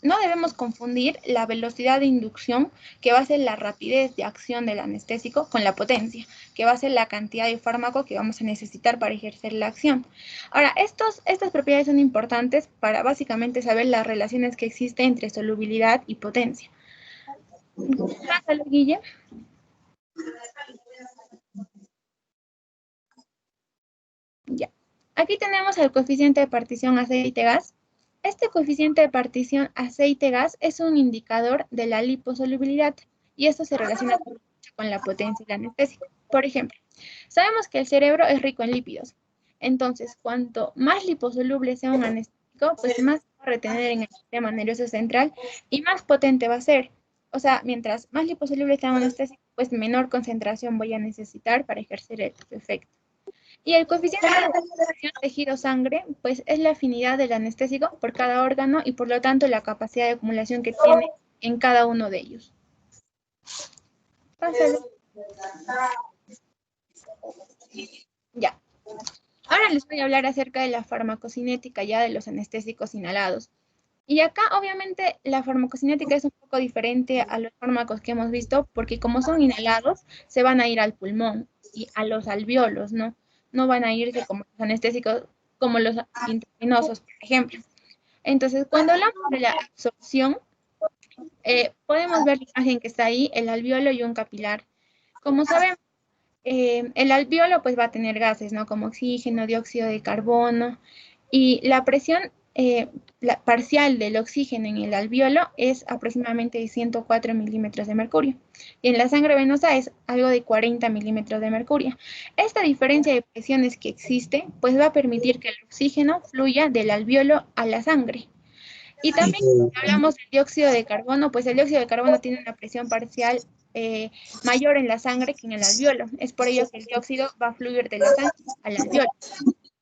no debemos confundir la velocidad de inducción, que va a ser la rapidez de acción del anestésico, con la potencia, que va a ser la cantidad de fármaco que vamos a necesitar para ejercer la acción. Ahora, estas propiedades son importantes para básicamente saber las relaciones que existen entre solubilidad y potencia. Pásalo, Guille. Ya. Aquí tenemos el coeficiente de partición aceite-gas. Este coeficiente de partición aceite-gas es un indicador de la liposolubilidad y esto se relaciona con la potencia del anestésico. Por ejemplo, sabemos que el cerebro es rico en lípidos. Entonces, cuanto más liposoluble sea un anestésico, pues más va a retener en el sistema nervioso central y más potente va a ser. O sea, mientras más liposoluble sea un anestésico, pues menor concentración voy a necesitar para ejercer el efecto. Y el coeficiente de tejido-sangre, pues es la afinidad del anestésico por cada órgano y por lo tanto la capacidad de acumulación que tiene en cada uno de ellos. Pásale. Ya. Ahora les voy a hablar acerca de la farmacocinética ya de los anestésicos inhalados. Y acá, obviamente, la farmacocinética es un poco diferente a los fármacos que hemos visto, porque como son inhalados, se van a ir al pulmón y a los alvéolos, ¿no? No van a irse como los anestésicos, como los intravenosos, por ejemplo. Entonces, cuando hablamos de la absorción, podemos ver la imagen que está ahí, el alvéolo y un capilar. Como sabemos, el alvéolo pues va a tener gases, ¿no? Como oxígeno, dióxido de carbono, y la presión la parcial del oxígeno en el alvéolo es aproximadamente de 104 milímetros de mercurio. Y en la sangre venosa es algo de 40 milímetros de mercurio. Esta diferencia de presiones que existe, pues va a permitir que el oxígeno fluya del alvéolo a la sangre. Y también si hablamos del dióxido de carbono, pues el dióxido de carbono tiene una presión parcial mayor en la sangre que en el alvéolo. Es por ello que el dióxido va a fluir de la sangre al alvéolo.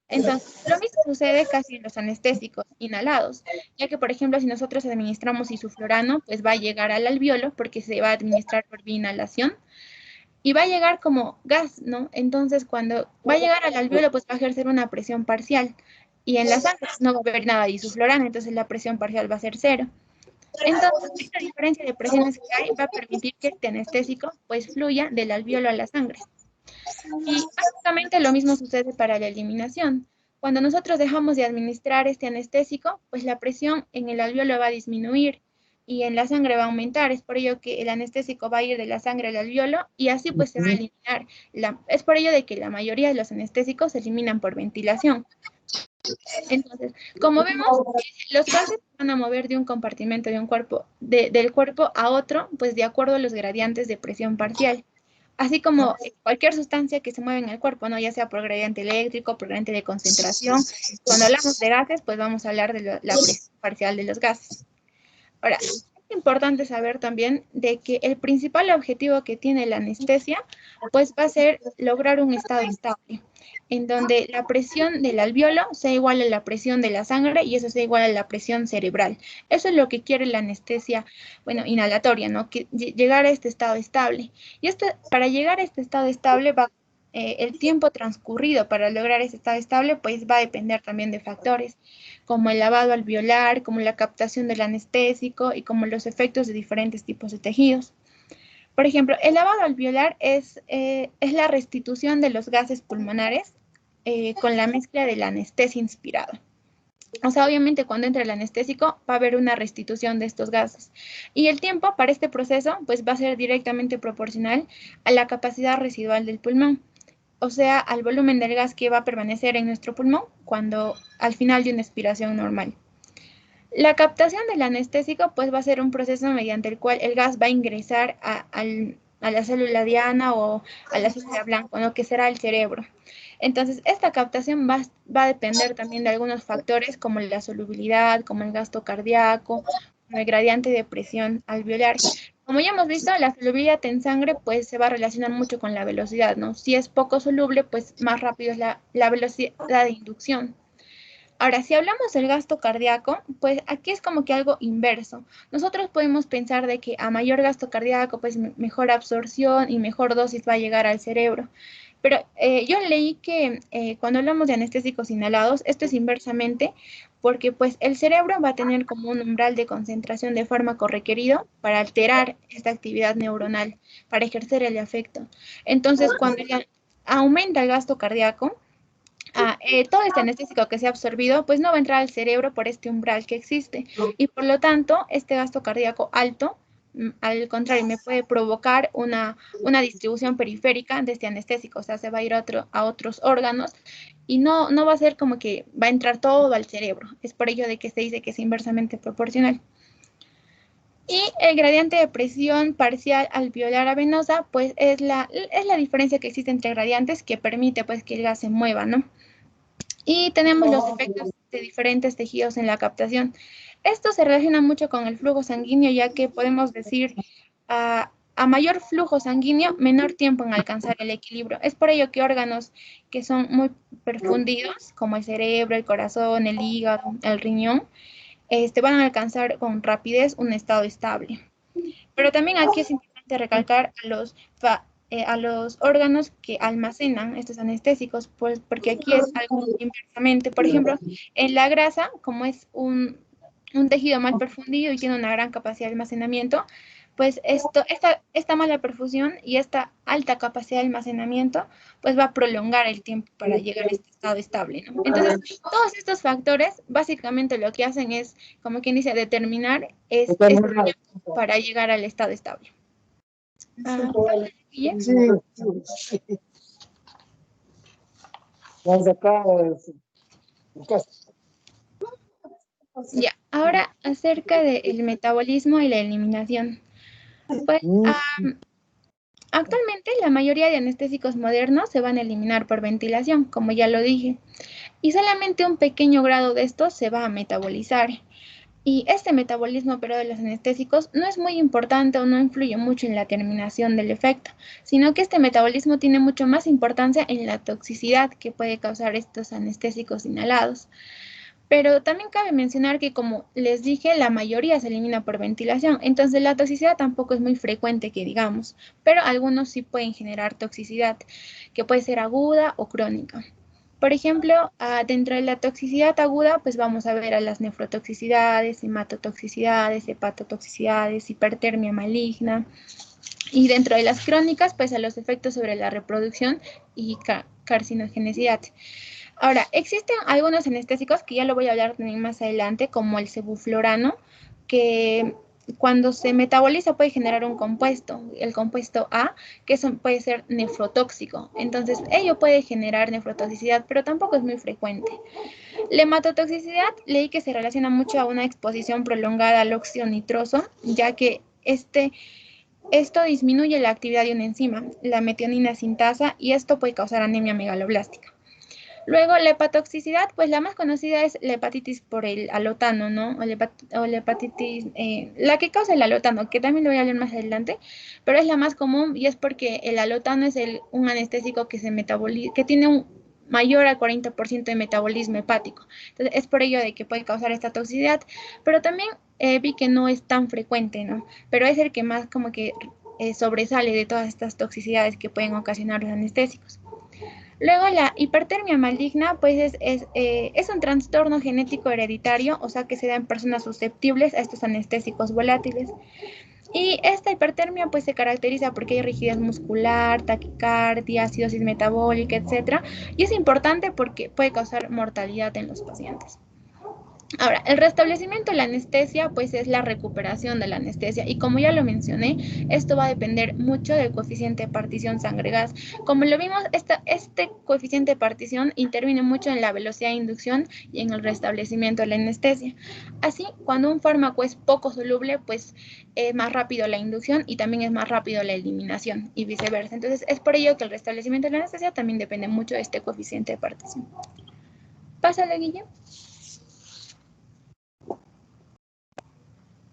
Entonces, lo mismo sucede casi en los anestésicos inhalados, ya que, por ejemplo, si nosotros administramos isoflurano, pues va a llegar al alvéolo porque se va a administrar por vía inhalación y va a llegar como gas, ¿no? Entonces, cuando va a llegar al alvéolo, pues va a ejercer una presión parcial y en la sangre no va a haber nada de isoflurano, entonces la presión parcial va a ser cero. Entonces, esta diferencia de presiones que hay va a permitir que este anestésico pues fluya del alvéolo a la sangre. Y básicamente lo mismo sucede para la eliminación. Cuando nosotros dejamos de administrar este anestésico, pues la presión en el alvéolo va a disminuir y en la sangre va a aumentar. Es por ello que el anestésico va a ir de la sangre al alvéolo y así pues se va a eliminar. Es por ello de que la mayoría de los anestésicos se eliminan por ventilación. Entonces, como vemos, los gases van a mover de un compartimento de un cuerpo, del cuerpo a otro, pues de acuerdo a los gradientes de presión parcial. Así como cualquier sustancia que se mueve en el cuerpo, ¿no? Ya sea por gradiente eléctrico, por gradiente de concentración. Cuando hablamos de gases, pues vamos a hablar de la presión parcial de los gases. Ahora, es importante saber también de que el principal objetivo que tiene la anestesia, pues va a ser lograr un estado estable, en donde la presión del alvéolo sea igual a la presión de la sangre y eso sea igual a la presión cerebral. Eso es lo que quiere la anestesia, bueno, inhalatoria, ¿no? Que llegar a este estado estable. Y para llegar a este estado estable el tiempo transcurrido para lograr ese estado estable, pues va a depender también de factores como el lavado alveolar, como la captación del anestésico y como los efectos de diferentes tipos de tejidos. Por ejemplo, el lavado alveolar es la restitución de los gases pulmonares con la mezcla de la anestesia inspirada. O sea, obviamente cuando entra el anestésico va a haber una restitución de estos gases. Y el tiempo para este proceso pues va a ser directamente proporcional a la capacidad residual del pulmón. O sea, al volumen del gas que va a permanecer en nuestro pulmón al final de una expiración normal. La captación del anestésico pues va a ser un proceso mediante el cual el gas va a ingresar a la célula diana o a la célula blanca, ¿no? Que será el cerebro. Entonces, esta captación va a depender también de algunos factores como la solubilidad, como el gasto cardíaco, como el gradiente de presión alveolar. Como ya hemos visto, la solubilidad en sangre pues se va a relacionar mucho con la velocidad, ¿no? Si es poco soluble, pues más rápido es la velocidad de inducción. Ahora, si hablamos del gasto cardíaco, pues aquí es como que algo inverso. Nosotros podemos pensar de que a mayor gasto cardíaco, pues mejor absorción y mejor dosis va a llegar al cerebro. Pero yo leí que cuando hablamos de anestésicos inhalados, esto es inversamente, porque pues el cerebro va a tener como un umbral de concentración de fármaco requerido para alterar esta actividad neuronal, para ejercer el efecto. Entonces, cuando ya aumenta el gasto cardíaco, todo este anestésico que se ha absorbido, pues no va a entrar al cerebro por este umbral que existe. Y por lo tanto, este gasto cardíaco alto, al contrario, me puede provocar una distribución periférica de este anestésico, o sea, se va a ir a otros órganos y no va a ser como que va a entrar todo al cerebro. Es por ello de que se dice que es inversamente proporcional. Y el gradiente de presión parcial alveolar avenosa, pues es la diferencia que existe entre gradientes que permite pues que el gas se mueva, ¿no? Y tenemos los efectos de diferentes tejidos en la captación. Esto se relaciona mucho con el flujo sanguíneo, ya que podemos decir a mayor flujo sanguíneo, menor tiempo en alcanzar el equilibrio. Es por ello que órganos que son muy perfundidos, como el cerebro, el corazón, el hígado, el riñón, van a alcanzar con rapidez un estado estable. Pero también aquí es importante recalcar a los órganos que almacenan estos anestésicos, pues, porque aquí es algo inversamente. Por ejemplo, en la grasa, como es un tejido mal perfundido y tiene una gran capacidad de almacenamiento, pues esta mala perfusión y esta alta capacidad de almacenamiento, pues va a prolongar el tiempo para llegar a este estado estable, ¿no? Entonces, todos estos factores, básicamente lo que hacen es, como quien dice, determinar este tiempo para llegar al estado estable. Ya, ahora acerca del metabolismo y la eliminación. Pues actualmente la mayoría de anestésicos modernos se van a eliminar por ventilación, como ya lo dije, y solamente un pequeño grado de estos se va a metabolizar. Y este metabolismo pero de los anestésicos no es muy importante o no influye mucho en la terminación del efecto, sino que este metabolismo tiene mucho más importancia en la toxicidad que puede causar estos anestésicos inhalados. Pero también cabe mencionar que, como les dije, la mayoría se elimina por ventilación, entonces la toxicidad tampoco es muy frecuente que digamos, pero algunos sí pueden generar toxicidad, que puede ser aguda o crónica. Por ejemplo, dentro de la toxicidad aguda, pues vamos a ver a las nefrotoxicidades, hematotoxicidades, hepatotoxicidades, hipertermia maligna. Y dentro de las crónicas, pues a los efectos sobre la reproducción y carcinogenicidad. Ahora, existen algunos anestésicos que ya lo voy a hablar también más adelante, como el sevoflurano, que cuando se metaboliza puede generar un compuesto, el compuesto A, que puede ser nefrotóxico. Entonces, ello puede generar nefrotoxicidad, pero tampoco es muy frecuente. La hematotoxicidad leí que se relaciona mucho a una exposición prolongada al óxido nitroso, ya que esto disminuye la actividad de una enzima, la metionina sintasa, y esto puede causar anemia megaloblástica. Luego, la hepatotoxicidad, pues la más conocida es la hepatitis por el alotano, ¿no? O la hepatitis, la que causa el alotano, que también lo voy a hablar más adelante, pero es la más común y es porque el alotano es un anestésico que que tiene un mayor al 40% de metabolismo hepático. Entonces, es por ello de que puede causar esta toxicidad, pero también vi que no es tan frecuente, ¿no? Pero es el que más como que sobresale de todas estas toxicidades que pueden ocasionar los anestésicos. Luego, la hipertermia maligna, pues es un trastorno genético hereditario, o sea que se da en personas susceptibles a estos anestésicos volátiles. Y esta hipertermia pues se caracteriza porque hay rigidez muscular, taquicardia, acidosis metabólica, etc. Y es importante porque puede causar mortalidad en los pacientes. Ahora, el restablecimiento de la anestesia, pues es la recuperación de la anestesia. Y como ya lo mencioné, esto va a depender mucho del coeficiente de partición sangre-gas. Como lo vimos, este coeficiente de partición interviene mucho en la velocidad de inducción y en el restablecimiento de la anestesia. Así, cuando un fármaco es poco soluble, pues es más rápido la inducción y también es más rápido la eliminación y viceversa. Entonces, es por ello que el restablecimiento de la anestesia también depende mucho de este coeficiente de partición. Pásale, Guille.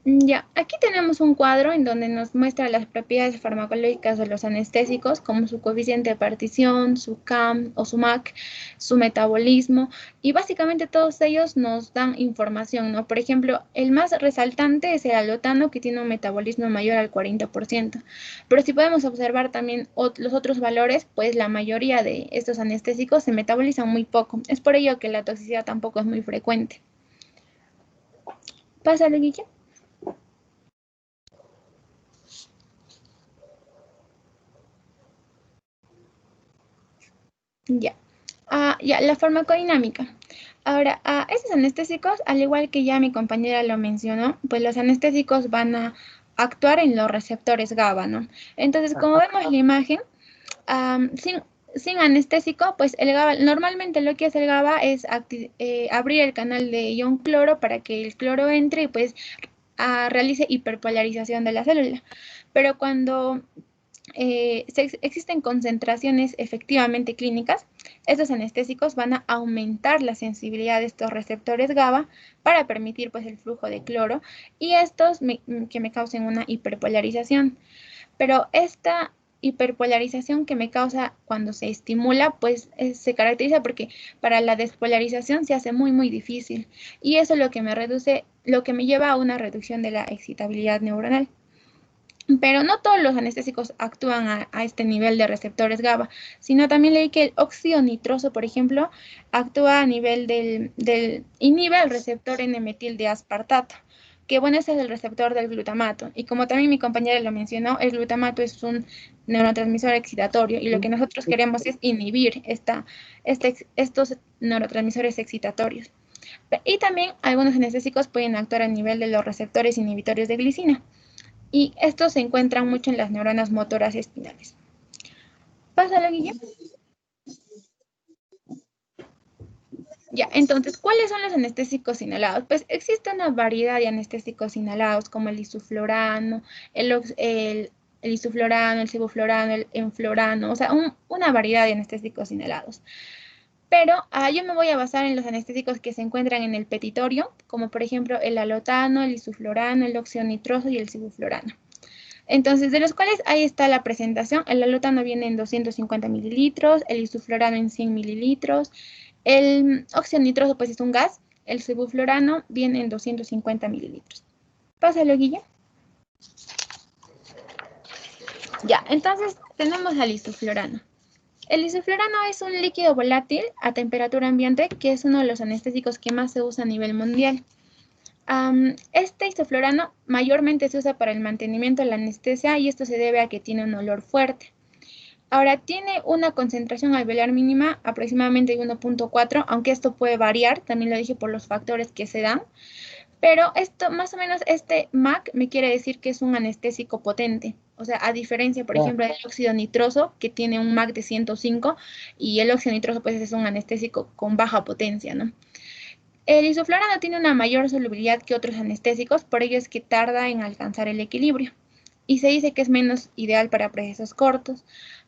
Ya, aquí tenemos un cuadro en donde nos muestra las propiedades farmacológicas de los anestésicos, como su coeficiente de partición, su CAM o su MAC, su metabolismo, y básicamente todos ellos nos dan información, ¿no? Por ejemplo, el más resaltante es el alotano, que tiene un metabolismo mayor al 40%, pero si podemos observar también los otros valores, pues la mayoría de estos anestésicos se metabolizan muy poco. Es por ello que la toxicidad tampoco es muy frecuente. Pásale, Guille. Ya. Ya, la farmacodinámica. Ahora, estos anestésicos, al igual que ya mi compañera lo mencionó, pues los anestésicos van a actuar en los receptores GABA, ¿no? Entonces, como vemos la imagen, sin anestésico, pues el GABA, normalmente lo que hace el GABA es abrir el canal de ion cloro para que el cloro entre y pues realice hiperpolarización de la célula. Pero cuando existen concentraciones efectivamente clínicas, estos anestésicos van a aumentar la sensibilidad de estos receptores GABA para permitir pues el flujo de cloro y estos que me causen una hiperpolarización. Pero esta hiperpolarización que me causa cuando se estimula, pues se caracteriza porque para la despolarización se hace muy difícil y eso es lo que me reduce, lo que me lleva a una reducción de la excitabilidad neuronal. Pero no todos los anestésicos actúan a este nivel de receptores GABA, sino también leí que el óxido nitroso, por ejemplo, actúa a nivel inhibe el receptor N-metil de aspartato, que bueno, ese es el receptor del glutamato. Y como también mi compañera lo mencionó, el glutamato es un neurotransmisor excitatorio y lo que nosotros queremos es inhibir estos neurotransmisores excitatorios. Y también algunos anestésicos pueden actuar a nivel de los receptores inhibitorios de glicina. Y estos se encuentran mucho en las neuronas motoras espinales. Pásalo, Guille. Ya, entonces, ¿cuáles son los anestésicos inhalados? Pues existe una variedad de anestésicos inhalados como el isoflurano, el isoflurano, el sevoflurano, el enflurano, o sea, una variedad de anestésicos inhalados. Pero yo me voy a basar en los anestésicos que se encuentran en el petitorio, como por ejemplo el alotano, el isoflurano, el óxido nitroso y el sevoflurano. Entonces, de los cuales ahí está la presentación. El alotano viene en 250 mililitros, el isoflurano en 100 mililitros, el óxido nitroso pues es un gas, el sevoflurano viene en 250 mililitros. Pásalo, Guilla. Ya, entonces tenemos al isoflurano. El isoflurano es un líquido volátil a temperatura ambiente que es uno de los anestésicos que más se usa a nivel mundial. Este isoflurano mayormente se usa para el mantenimiento de la anestesia y esto se debe a que tiene un olor fuerte. Ahora, tiene una concentración alveolar mínima aproximadamente de 1.4, aunque esto puede variar, también lo dije por los factores que se dan, pero esto, más o menos, este MAC me quiere decir que es un anestésico potente. O sea, a diferencia, por ejemplo, del óxido nitroso, que tiene un MAC de 105, y el óxido nitroso, pues, es un anestésico con baja potencia, ¿no? El isoflurano tiene una mayor solubilidad que otros anestésicos, por ello es que tarda en alcanzar el equilibrio. Y se dice que es menos ideal para procesos cortos.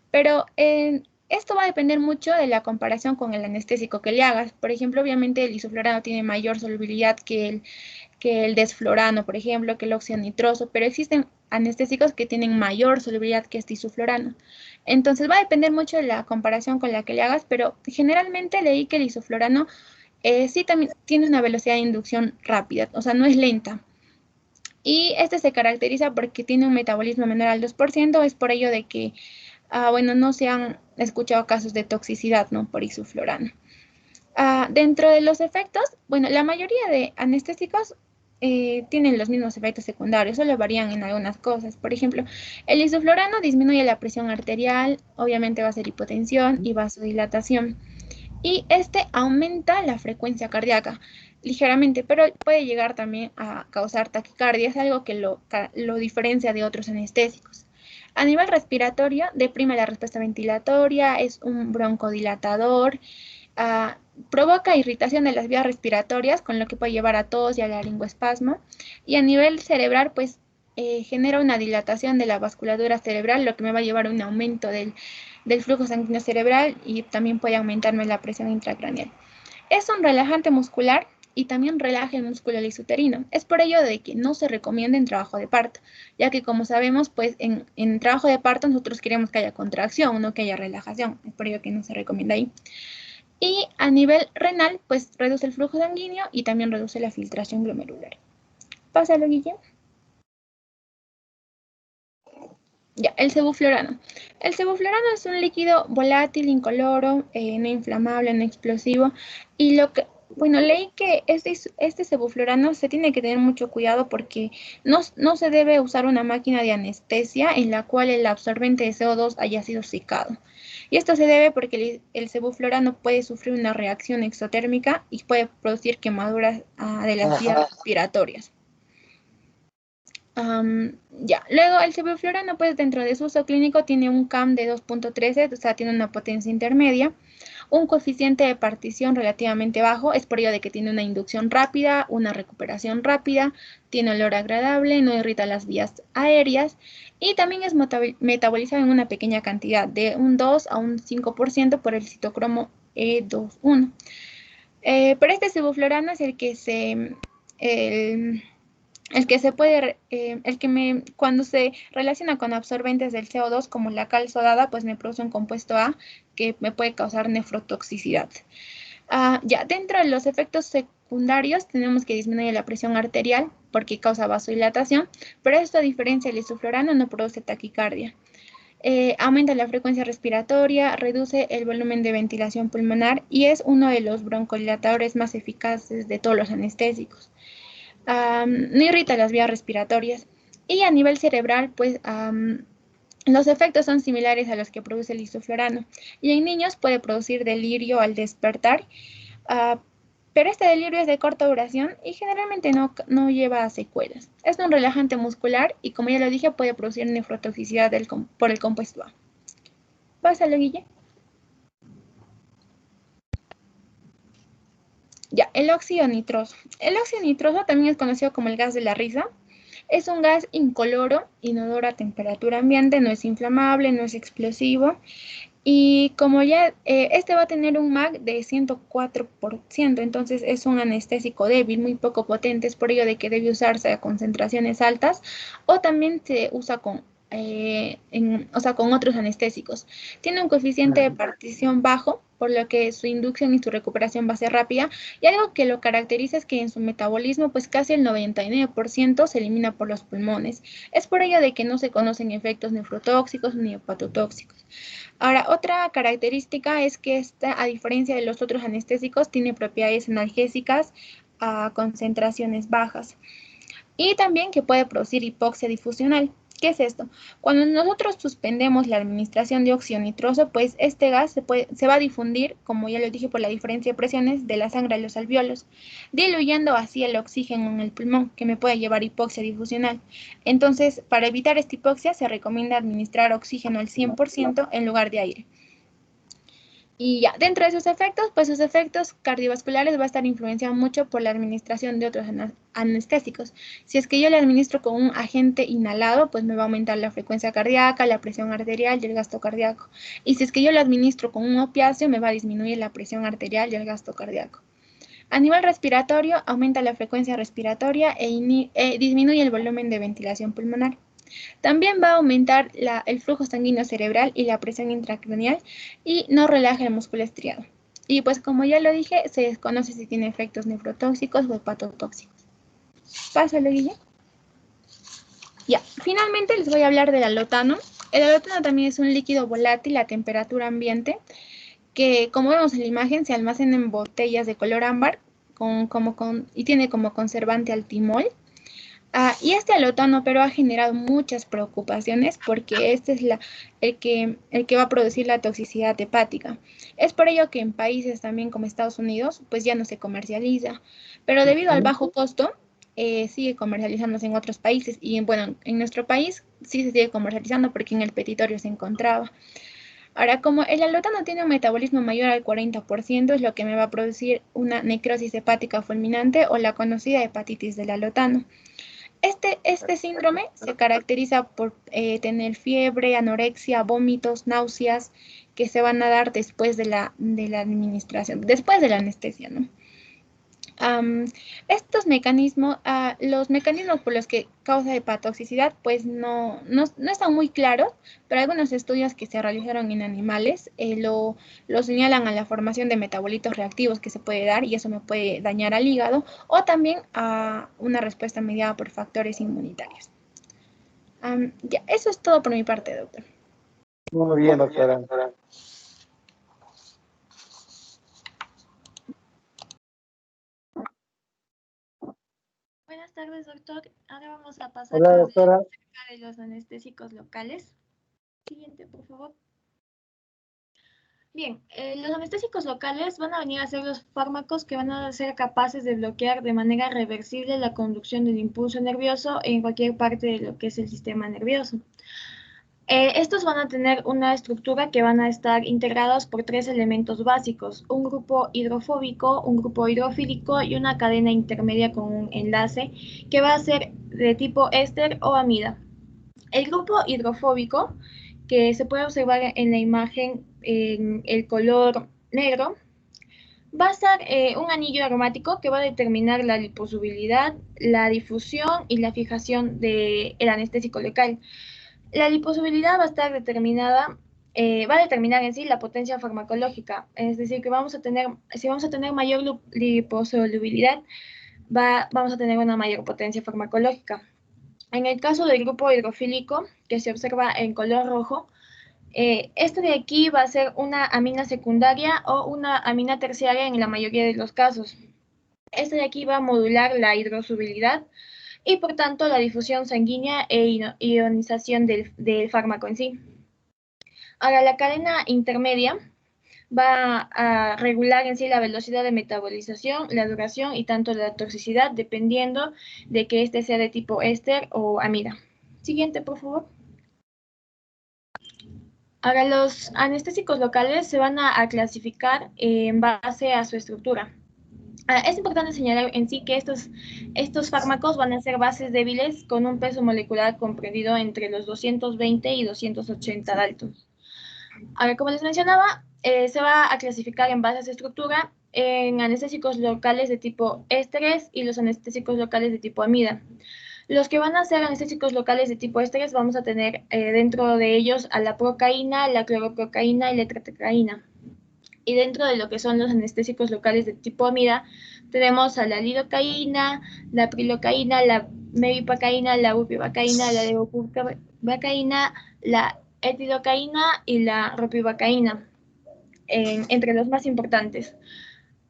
Pero esto va a depender mucho de la comparación con el anestésico que le hagas. Por ejemplo, obviamente el isoflurano tiene mayor solubilidad que el desflurano, por ejemplo, que el óxido nitroso, pero existen anestésicos que tienen mayor solubilidad que este isoflurano. Entonces va a depender mucho de la comparación con la que le hagas, pero generalmente leí que el isoflurano sí también tiene una velocidad de inducción rápida, o sea, no es lenta. Y este se caracteriza porque tiene un metabolismo menor al 2%, es por ello de que, bueno, no se han escuchado casos de toxicidad, ¿no? Por isoflurano. Dentro de los efectos, bueno, la mayoría de anestésicos tienen los mismos efectos secundarios, solo varían en algunas cosas. Por ejemplo, el isoflurano disminuye la presión arterial, obviamente va a ser hipotensión y vasodilatación. Y este aumenta la frecuencia cardíaca ligeramente, pero puede llegar también a causar taquicardia, es algo que lo diferencia de otros anestésicos. A nivel respiratorio, deprime la respuesta ventilatoria, es un broncodilatador, provoca irritación de las vías respiratorias, con lo que puede llevar a tos y a laringoespasmo. Y a nivel cerebral, pues genera una dilatación de la vasculatura cerebral, lo que me va a llevar a un aumento del flujo sanguíneo cerebral y también puede aumentarme la presión intracraneal. Es un relajante muscular y también relaja el músculo lisoterino. Es por ello de que no se recomienda en trabajo de parto, ya que como sabemos, pues en trabajo de parto nosotros queremos que haya contracción, no que haya relajación. Es por ello que no se recomienda ahí. Y a nivel renal, pues reduce el flujo sanguíneo y también reduce la filtración glomerular. Pásalo, Guille. Ya, el sebuflorano. El sebuflorano es un líquido volátil, incoloro, no inflamable, no explosivo. Y leí que este sebuflorano se tiene que tener mucho cuidado porque no se debe usar una máquina de anestesia en la cual el absorbente de CO2 haya sido secado. Y esto se debe porque el sebuflorano puede sufrir una reacción exotérmica y puede producir quemaduras de las vías respiratorias. Luego el sevoflurano, pues dentro de su uso clínico tiene un CAM de 2.13, o sea, tiene una potencia intermedia, un coeficiente de partición relativamente bajo, es por ello de que tiene una inducción rápida, una recuperación rápida, tiene olor agradable, no irrita las vías aéreas y también es metabolizado en una pequeña cantidad, de un 2 a un 5% por el citocromo E21. Pero este sevoflurano es cuando se relaciona con absorbentes del CO2 como la cal sodada, pues me produce un compuesto A que me puede causar nefrotoxicidad. Dentro de los efectos secundarios tenemos que disminuir la presión arterial porque causa vasodilatación, pero esto a diferencia del isoflurano no produce taquicardia. Aumenta la frecuencia respiratoria, reduce el volumen de ventilación pulmonar y es uno de los broncodilatadores más eficaces de todos los anestésicos. No irrita las vías respiratorias y a nivel cerebral, pues los efectos son similares a los que produce el isoflurano y en niños puede producir delirio al despertar, pero este delirio es de corta duración y generalmente no lleva a secuelas. Es un relajante muscular y como ya lo dije puede producir nefrotoxicidad por el compuesto A. Pásalo, Guille. Ya, el óxido nitroso. El óxido nitroso también es conocido como el gas de la risa. Es un gas incoloro, inodoro a temperatura ambiente, no es inflamable, no es explosivo. Y como ya, este va a tener un MAC de 104%, entonces es un anestésico débil, muy poco potente, es por ello de que debe usarse a concentraciones altas o también se usa con otros anestésicos. Tiene un coeficiente de partición bajo, por lo que su inducción y su recuperación va a ser rápida. Y algo que lo caracteriza es que en su metabolismo, pues casi el 99% se elimina por los pulmones. Es por ello de que no se conocen efectos nefrotóxicos ni hepatotóxicos. Ahora, otra característica es que esta, a diferencia de los otros anestésicos, tiene propiedades analgésicas a concentraciones bajas. Y también que puede producir hipoxia difusional. ¿Qué es esto? Cuando nosotros suspendemos la administración de óxido nitroso, pues este gas se va a difundir, como ya lo dije, por la diferencia de presiones de la sangre a los alvéolos, diluyendo así el oxígeno en el pulmón, que me puede llevar a hipoxia difusional. Entonces, para evitar esta hipoxia, se recomienda administrar oxígeno al 100% en lugar de aire. Y ya, dentro de sus efectos, pues sus efectos cardiovasculares va a estar influenciado mucho por la administración de otros anestésicos. Si es que yo le administro con un agente inhalado, pues me va a aumentar la frecuencia cardíaca, la presión arterial y el gasto cardíaco. Y si es que yo le administro con un opiáceo, me va a disminuir la presión arterial y el gasto cardíaco. A nivel respiratorio, aumenta la frecuencia respiratoria e disminuye el volumen de ventilación pulmonar. También va a aumentar el flujo sanguíneo cerebral y la presión intracraneal y no relaja el músculo estriado. Y pues como ya lo dije, se desconoce si tiene efectos nefrotóxicos o hepatotóxicos. Pásalo, Guille. Ya, finalmente les voy a hablar del alotano. El alotano también es un líquido volátil a temperatura ambiente que, como vemos en la imagen, se almacena en botellas de color ámbar y tiene como conservante al timol. Y este alotano, pero ha generado muchas preocupaciones porque este es el que va a producir la toxicidad hepática. Es por ello que en países también como Estados Unidos, pues ya no se comercializa. Pero debido al bajo costo, sigue comercializándose en otros países. Y bueno, en nuestro país sí se sigue comercializando porque en el petitorio se encontraba. Ahora, como el alotano tiene un metabolismo mayor al 40%, es lo que me va a producir una necrosis hepática fulminante o la conocida hepatitis del alotano. Este síndrome se caracteriza por tener fiebre, anorexia, vómitos, náuseas, que se van a dar después de la administración, después de la anestesia, ¿no? Estos mecanismos, los mecanismos por los que causa hepatotoxicidad, pues no están muy claros, pero algunos estudios que se realizaron en animales lo señalan a la formación de metabolitos reactivos que se puede dar y eso me puede dañar al hígado o también a una respuesta mediada por factores inmunitarios. Ya, eso es todo por mi parte, doctor. Muy bien, doctora. Buenas tardes, doctor. Ahora vamos a pasar Hola, a hablar doctora. acerca de los anestésicos locales. Siguiente, por favor. Bien, los anestésicos locales van a venir a ser los fármacos que van a ser capaces de bloquear de manera reversible la conducción del impulso nervioso en cualquier parte de lo que es el sistema nervioso. Estos van a tener una estructura que van a estar integrados por 3 elementos básicos, un grupo hidrofóbico, un grupo hidrofílico y una cadena intermedia con un enlace que va a ser de tipo éster o amida. El grupo hidrofóbico, que se puede observar en la imagen en el color negro, va a ser un anillo aromático que va a determinar la liposolubilidad, la difusión y la fijación del anestésico local. La liposolubilidad va a estar determinada, va a determinar en sí la potencia farmacológica, es decir, que si vamos a tener mayor liposolubilidad, vamos a tener una mayor potencia farmacológica. En el caso del grupo hidrofílico, que se observa en color rojo, esto de aquí va a ser una amina secundaria o una amina terciaria en la mayoría de los casos. Este de aquí va a modular la hidrosolubilidad y por tanto la difusión sanguínea e ionización del fármaco en sí. Ahora, la cadena intermedia va a regular en sí la velocidad de metabolización, la duración y tanto la toxicidad, dependiendo de que este sea de tipo éster o amida. Siguiente, por favor. Ahora, los anestésicos locales se van a clasificar en base a su estructura. Es importante señalar en sí que estos fármacos van a ser bases débiles con un peso molecular comprendido entre los 220 y 280 daltons. Ahora, como les mencionaba, se va a clasificar en base a su estructura en anestésicos locales de tipo ésteres y los anestésicos locales de tipo amida. Los que van a ser anestésicos locales de tipo ésteres vamos a tener dentro de ellos a la procaína, la cloroprocaína y la tetracaína. Y dentro de lo que son los anestésicos locales de tipo amida, tenemos a la lidocaína, la prilocaína, la mevipacaína, la bupivacaína, la levobucaína, la etilocaína y la ropivacaína, entre los más importantes.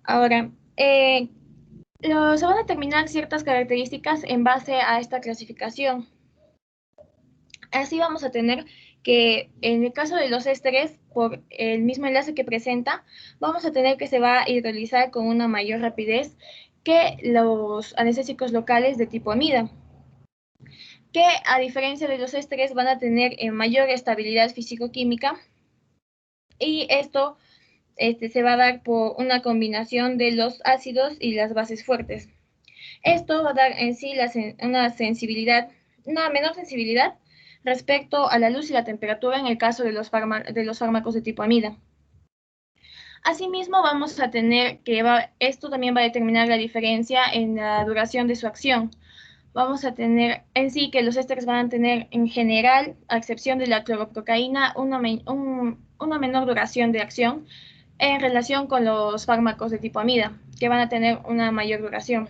Ahora, se van a determinar ciertas características en base a esta clasificación. Así vamos a tener que en el caso de los ésteres, por el mismo enlace que presenta, vamos a tener que se va a hidrolizar con una mayor rapidez que los anestésicos locales de tipo amida, que a diferencia de los ésteres van a tener mayor estabilidad físico-química y esto se va a dar por una combinación de los ácidos y las bases fuertes. Esto va a dar en sí una menor sensibilidad respecto a la luz y la temperatura en el caso de los fármacos de tipo amida. Asimismo, vamos a tener que esto también va a determinar la diferencia en la duración de su acción. Vamos a tener en sí que los ésteres van a tener en general, a excepción de la cloroprocaína, una menor duración de acción en relación con los fármacos de tipo amida, que van a tener una mayor duración.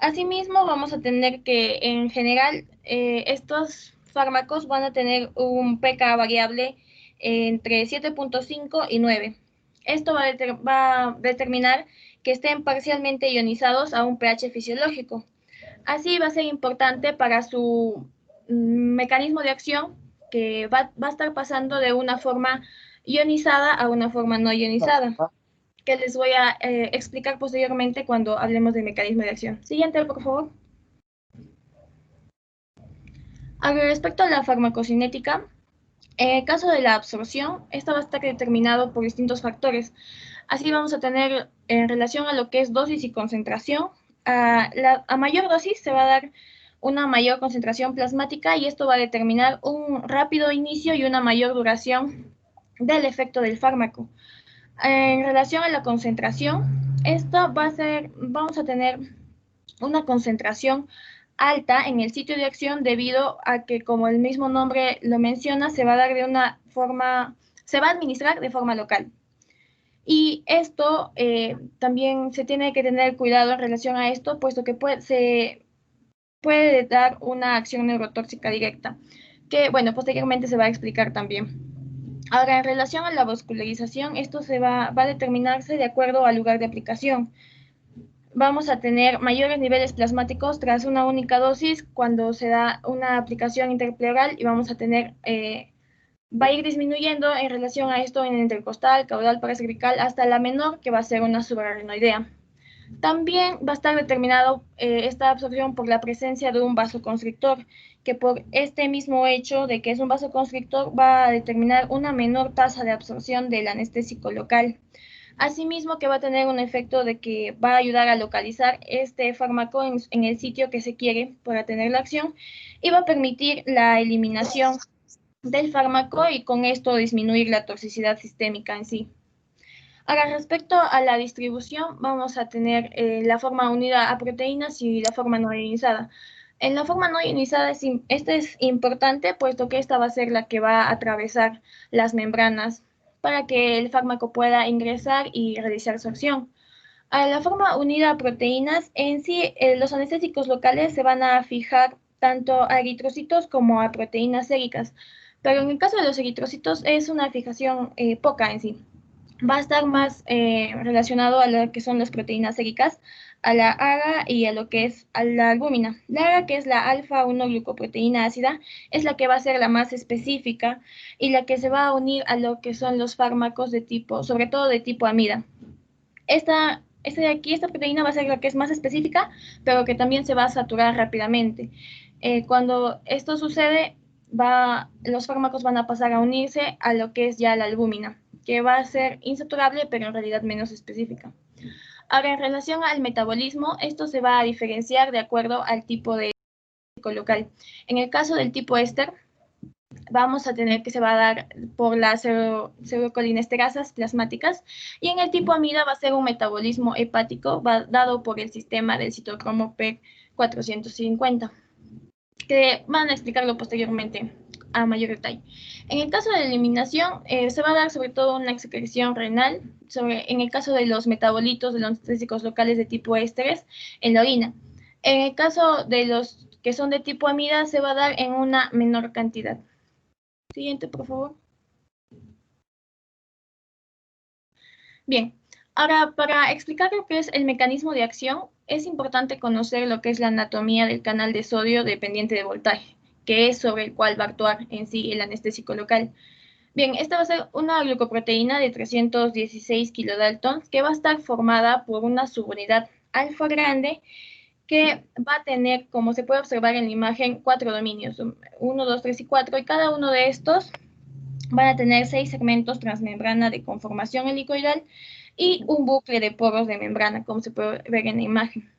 Asimismo, vamos a tener que, en general, estos fármacos van a tener un pK variable entre 7.5 y 9. Esto va a determinar que estén parcialmente ionizados a un pH fisiológico. Así va a ser importante para su mecanismo de acción, que va a estar pasando de una forma ionizada a una forma no ionizada, que les voy a explicar posteriormente cuando hablemos del mecanismo de acción. Siguiente, por favor. Respecto a la farmacocinética, en el caso de la absorción, esta va a estar determinado por distintos factores. Así vamos a tener en relación a lo que es dosis y concentración, a mayor dosis se va a dar una mayor concentración plasmática y esto va a determinar un rápido inicio y una mayor duración del efecto del fármaco. En relación a la concentración, Esto va a ser, vamos a tener una concentración alta en el sitio de acción debido a que, como el mismo nombre lo menciona, se va a dar de una forma, se va a administrar de forma local. Y esto también se tiene que tener cuidado en relación a esto, puesto que se puede dar una acción neurotóxica directa, que, bueno, posteriormente se va a explicar también. Ahora, en relación a la vascularización, esto va a determinarse de acuerdo al lugar de aplicación. Vamos a tener mayores niveles plasmáticos tras una única dosis cuando se da una aplicación interpleural y vamos a tener, va a ir disminuyendo en relación a esto en el intercostal, caudal, paracervical, hasta la menor, que va a ser una suprarrenoidea. También va a estar determinado esta absorción por la presencia de un vasoconstrictor, que por este mismo hecho de que es un vasoconstrictor va a determinar una menor tasa de absorción del anestésico local. Asimismo, que va a tener un efecto de que va a ayudar a localizar este fármaco en el sitio que se quiere para tener la acción y va a permitir la eliminación del fármaco y con esto disminuir la toxicidad sistémica en sí. Ahora, respecto a la distribución, vamos a tener la forma unida a proteínas y la forma no ionizada. En la forma no ionizada, esta es importante, puesto que esta va a ser la que va a atravesar las membranas para que el fármaco pueda ingresar y realizar su acción. A la forma unida a proteínas, en sí, los anestésicos locales se van a fijar tanto a eritrocitos como a proteínas séricas, pero en el caso de los eritrocitos es una fijación poca en sí. Va a estar más relacionado a lo que son las proteínas séricas, a la AGA y a lo que es a la albúmina. La AGA, que es la alfa-1-glucoproteína ácida, es la que va a ser la más específica y la que se va a unir a lo que son los fármacos de tipo, sobre todo de tipo amida. Esta de aquí, esta proteína va a ser la que es más específica, pero que también se va a saturar rápidamente. Cuando esto sucede, los fármacos van a pasar a unirse a lo que es ya la albúmina, que va a ser insaturable, pero en realidad menos específica. Ahora, en relación al metabolismo, esto se va a diferenciar de acuerdo al tipo de local. En el caso del tipo éster, vamos a tener que se va a dar por las pseudocolinesterazas plasmáticas y en el tipo amida va a ser un metabolismo hepático dado por el sistema del citocromo P450, que van a explicarlo posteriormente a mayor detalle. En el caso de la eliminación, se va a dar sobre todo una excreción renal, en el caso de los metabolitos de los anestésicos locales de tipo ésteres, en la orina. En el caso de los que son de tipo amida, se va a dar en una menor cantidad. Siguiente, por favor. Bien, ahora para explicar lo que es el mecanismo de acción, es importante conocer lo que es la anatomía del canal de sodio dependiente de voltaje, que es sobre el cual va a actuar en sí el anestésico local. Bien, esta va a ser una glucoproteína de 316 kilodaltons que va a estar formada por una subunidad alfa grande que va a tener, como se puede observar en la imagen, 4 dominios, 1, 2, 3 y 4, y cada uno de estos van a tener 6 segmentos transmembrana de conformación helicoidal y un bucle de poros de membrana, como se puede ver en la imagen.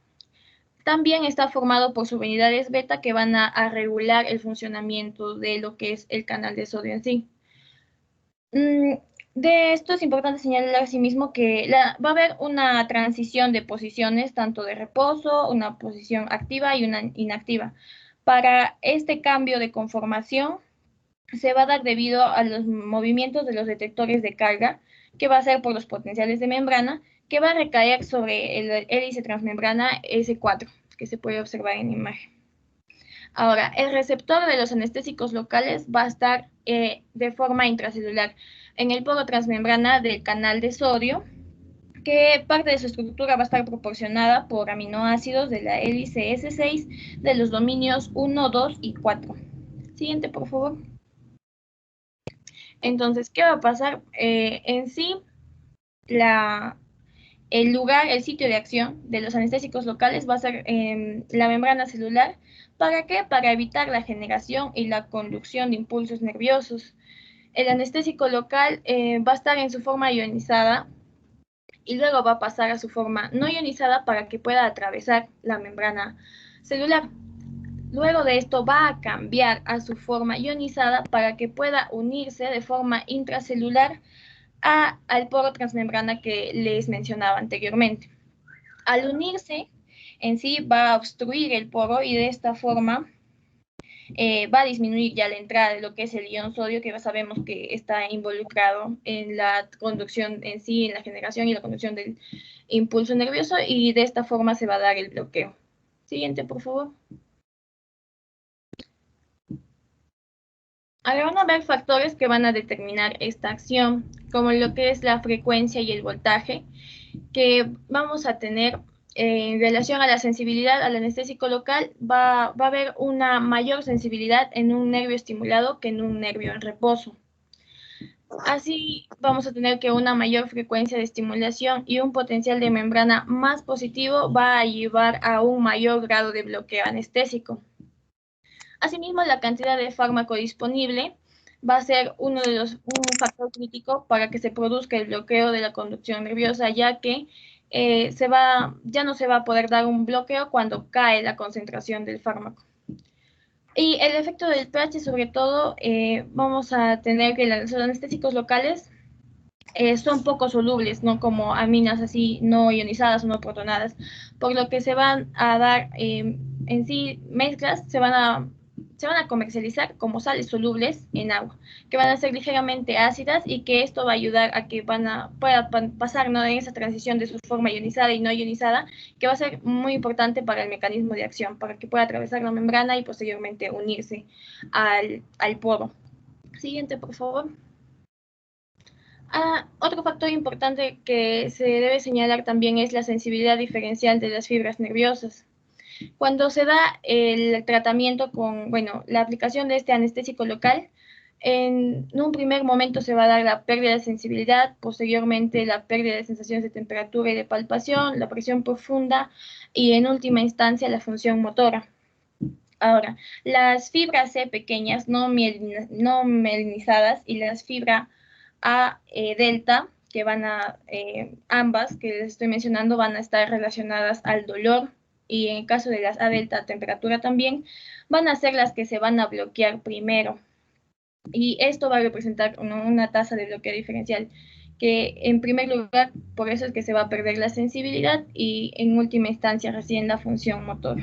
También está formado por subunidades beta que van a regular el funcionamiento de lo que es el canal de sodio en sí. De esto es importante señalar asimismo que va a haber una transición de posiciones, tanto de reposo, una posición activa y una inactiva. Para este cambio de conformación, se va a dar debido a los movimientos de los detectores de carga, que va a ser por los potenciales de membrana, que va a recaer sobre el hélice transmembrana S4, que se puede observar en la imagen. Ahora, el receptor de los anestésicos locales va a estar de forma intracelular en el poro transmembrana del canal de sodio, que parte de su estructura va a estar proporcionada por aminoácidos de la hélice S6 de los dominios 1, 2 y 4. Siguiente, por favor. Entonces, ¿qué va a pasar? En sí, el lugar, el sitio de acción de los anestésicos locales va a ser la membrana celular. ¿Para qué? Para evitar la generación y la conducción de impulsos nerviosos. El anestésico local va a estar en su forma ionizada y luego va a pasar a su forma no ionizada para que pueda atravesar la membrana celular. Luego de esto va a cambiar a su forma ionizada para que pueda unirse de forma intracelular al poro transmembrana que les mencionaba anteriormente. Al unirse, en sí va a obstruir el poro y de esta forma va a disminuir ya la entrada de lo que es el ion sodio, que ya sabemos que está involucrado en la conducción en sí, en la generación y la conducción del impulso nervioso, y de esta forma se va a dar el bloqueo. Siguiente, por favor. Ahora van a haber factores que van a determinar esta acción, como lo que es la frecuencia y el voltaje, que vamos a tener en relación a la sensibilidad al anestésico local. Va a haber una mayor sensibilidad en un nervio estimulado que en un nervio en reposo. Así vamos a tener que una mayor frecuencia de estimulación y un potencial de membrana más positivo va a llevar a un mayor grado de bloqueo anestésico. Asimismo, la cantidad de fármaco disponible va a ser un factor crítico para que se produzca el bloqueo de la conducción nerviosa, ya que ya no se va a poder dar un bloqueo cuando cae la concentración del fármaco. Y el efecto del pH, sobre todo, vamos a tener que los anestésicos locales son poco solubles, no como aminas así no ionizadas o no protonadas, por lo que se van a dar en sí mezclas, se van a comercializar como sales solubles en agua, que van a ser ligeramente ácidas, y que esto va a ayudar a que pueda pasar, ¿no?, en esa transición de su forma ionizada y no ionizada, que va a ser muy importante para el mecanismo de acción, para que pueda atravesar la membrana y posteriormente unirse al poro. Siguiente, por favor. Otro factor importante que se debe señalar también es la sensibilidad diferencial de las fibras nerviosas. Cuando se da el tratamiento con, la aplicación de este anestésico local, en un primer momento se va a dar la pérdida de sensibilidad, posteriormente la pérdida de sensaciones de temperatura y de palpación, la presión profunda y en última instancia la función motora. Ahora, las fibras C pequeñas no mielinizadas y las fibras A delta, que ambas que les estoy mencionando, van a estar relacionadas al dolor, y en el caso de las A delta, temperatura también, van a ser las que se van a bloquear primero. Y esto va a representar una tasa de bloqueo diferencial, que en primer lugar, por eso es que se va a perder la sensibilidad y en última instancia recién la función motor.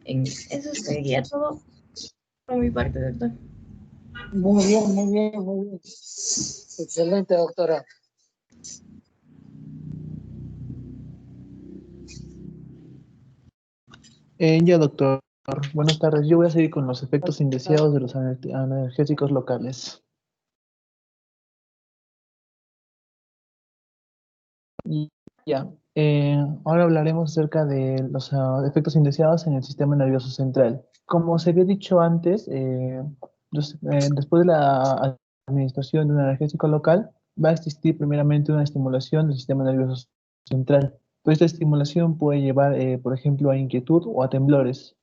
Eso sería todo por mi parte, doctor. Muy bien, muy bien, muy bien. Excelente, doctora. Ya, doctor. Buenas tardes. Yo voy a seguir con los efectos indeseados de los analgésicos locales. Y ya. Ahora hablaremos acerca de los efectos indeseados en el sistema nervioso central. Como se había dicho antes, después de la administración de un analgésico local, va a existir primeramente una estimulación del sistema nervioso central. Pues esta estimulación puede llevar, por ejemplo, a inquietud o a temblores,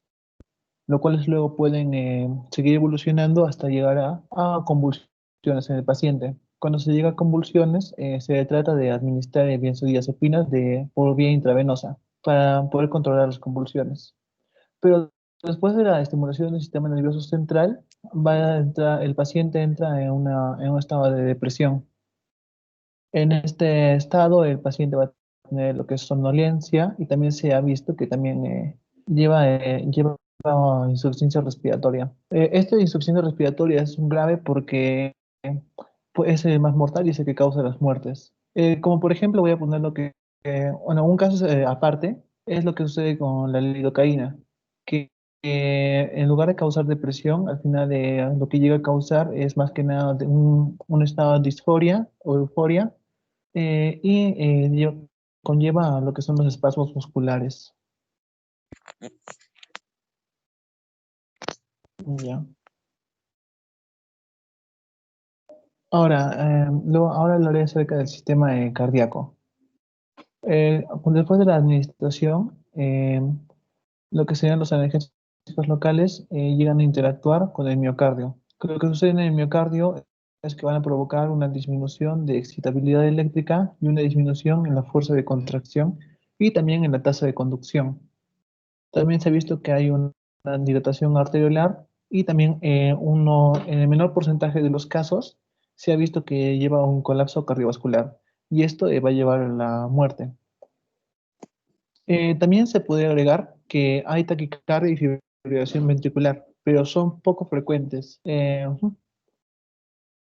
lo cuales luego pueden seguir evolucionando hasta llegar a convulsiones en el paciente. Cuando se llega a convulsiones, se trata de administrar benzodiazepinas por vía intravenosa para poder controlar las convulsiones. Pero después de la estimulación del sistema nervioso central, el paciente entra en un estado de depresión. En este estado, el paciente va a tener lo que es somnolencia, y también se ha visto que también lleva insuficiencia respiratoria. Esta insuficiencia respiratoria es grave porque es el más mortal y es el que causa las muertes. Como por ejemplo, voy a poner un caso aparte, es lo que sucede con la lidocaína, que en lugar de causar depresión, al final lo que llega a causar es más que nada un estado de disforia o euforia, conlleva lo que son los espasmos musculares. Ya. Ahora hablaré acerca del sistema cardíaco. Después de la administración, lo que serían los analgésicos locales llegan a interactuar con el miocardio. Lo que sucede en el miocardio es que van a provocar una disminución de excitabilidad eléctrica y una disminución en la fuerza de contracción y también en la tasa de conducción. También se ha visto que hay una dilatación arteriolar y también en el menor porcentaje de los casos se ha visto que lleva a un colapso cardiovascular y esto va a llevar a la muerte. También se puede agregar que hay taquicardia y fibrilación ventricular, pero son poco frecuentes.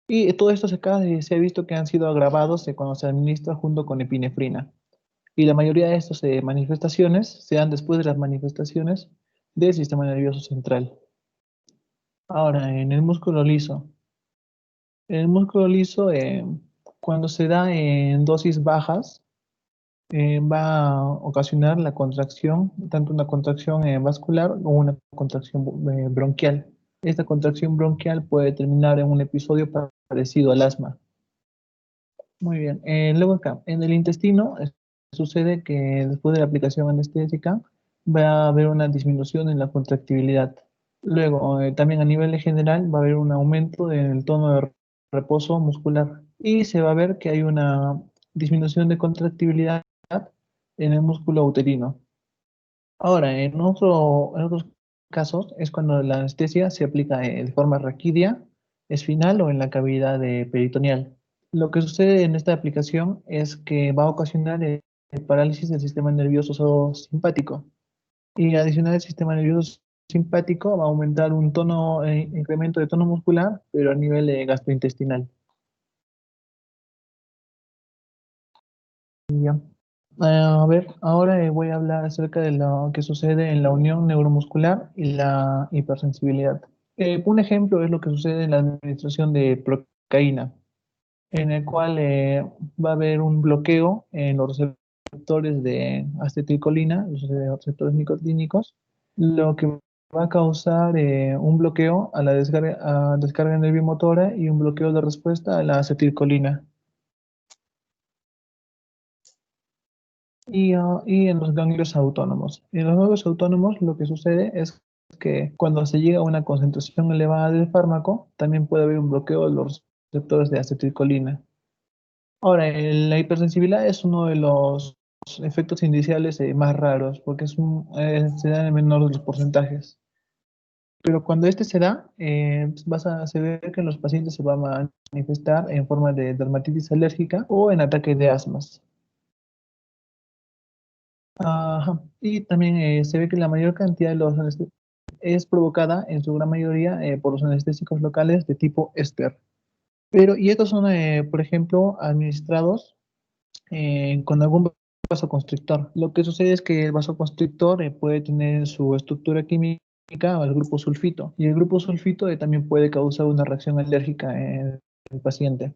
Y todo esto se ha visto que han sido agravados cuando se administra junto con epinefrina. Y la mayoría de estas manifestaciones se dan después de las manifestaciones del sistema nervioso central. Ahora, en el músculo liso. En el músculo liso, cuando se da en dosis bajas, va a ocasionar la contracción, tanto una contracción vascular o una contracción bronquial. Esta contracción bronquial puede terminar en un episodio parecido al asma. Muy bien. Luego acá, en el intestino, sucede que después de la aplicación anestésica va a haber una disminución en la contractibilidad. Luego, también a nivel general va a haber un aumento en el tono de reposo muscular y se va a ver que hay una disminución de contractibilidad en el músculo uterino. Ahora, en otros casos es cuando la anestesia se aplica de forma raquídea, espinal o en la cavidad peritoneal. Lo que sucede en esta aplicación es que va a ocasionar el parálisis del sistema nervioso simpático. Y adicional al sistema nervioso simpático va a aumentar un incremento de tono muscular, pero a nivel gastrointestinal. Ya. A ver, ahora voy a hablar acerca de lo que sucede en la unión neuromuscular y la hipersensibilidad. Un ejemplo es lo que sucede en la administración de procaína, en el cual va a haber un bloqueo en los receptores de acetilcolina, los receptores nicotínicos, lo que va a causar un bloqueo a la descarga nerviomotora y un bloqueo de respuesta a la acetilcolina. Y en los ganglios autónomos. En los ganglios autónomos lo que sucede es que cuando se llega a una concentración elevada del fármaco, también puede haber un bloqueo de los receptores de acetilcolina. Ahora, la hipersensibilidad es uno de los efectos iniciales más raros, porque se da en menor de los porcentajes. Pero cuando este se da, se ve que en los pacientes se va a manifestar en forma de dermatitis alérgica o en ataques de asmas. Ajá. Y también se ve que la mayor cantidad de los anestésicos es provocada en su gran mayoría por los anestésicos locales de tipo éster. Y estos son, por ejemplo, administrados con algún vasoconstrictor. Lo que sucede es que el vasoconstrictor puede tener en su estructura química el grupo sulfito. Y el grupo sulfito también puede causar una reacción alérgica en el paciente.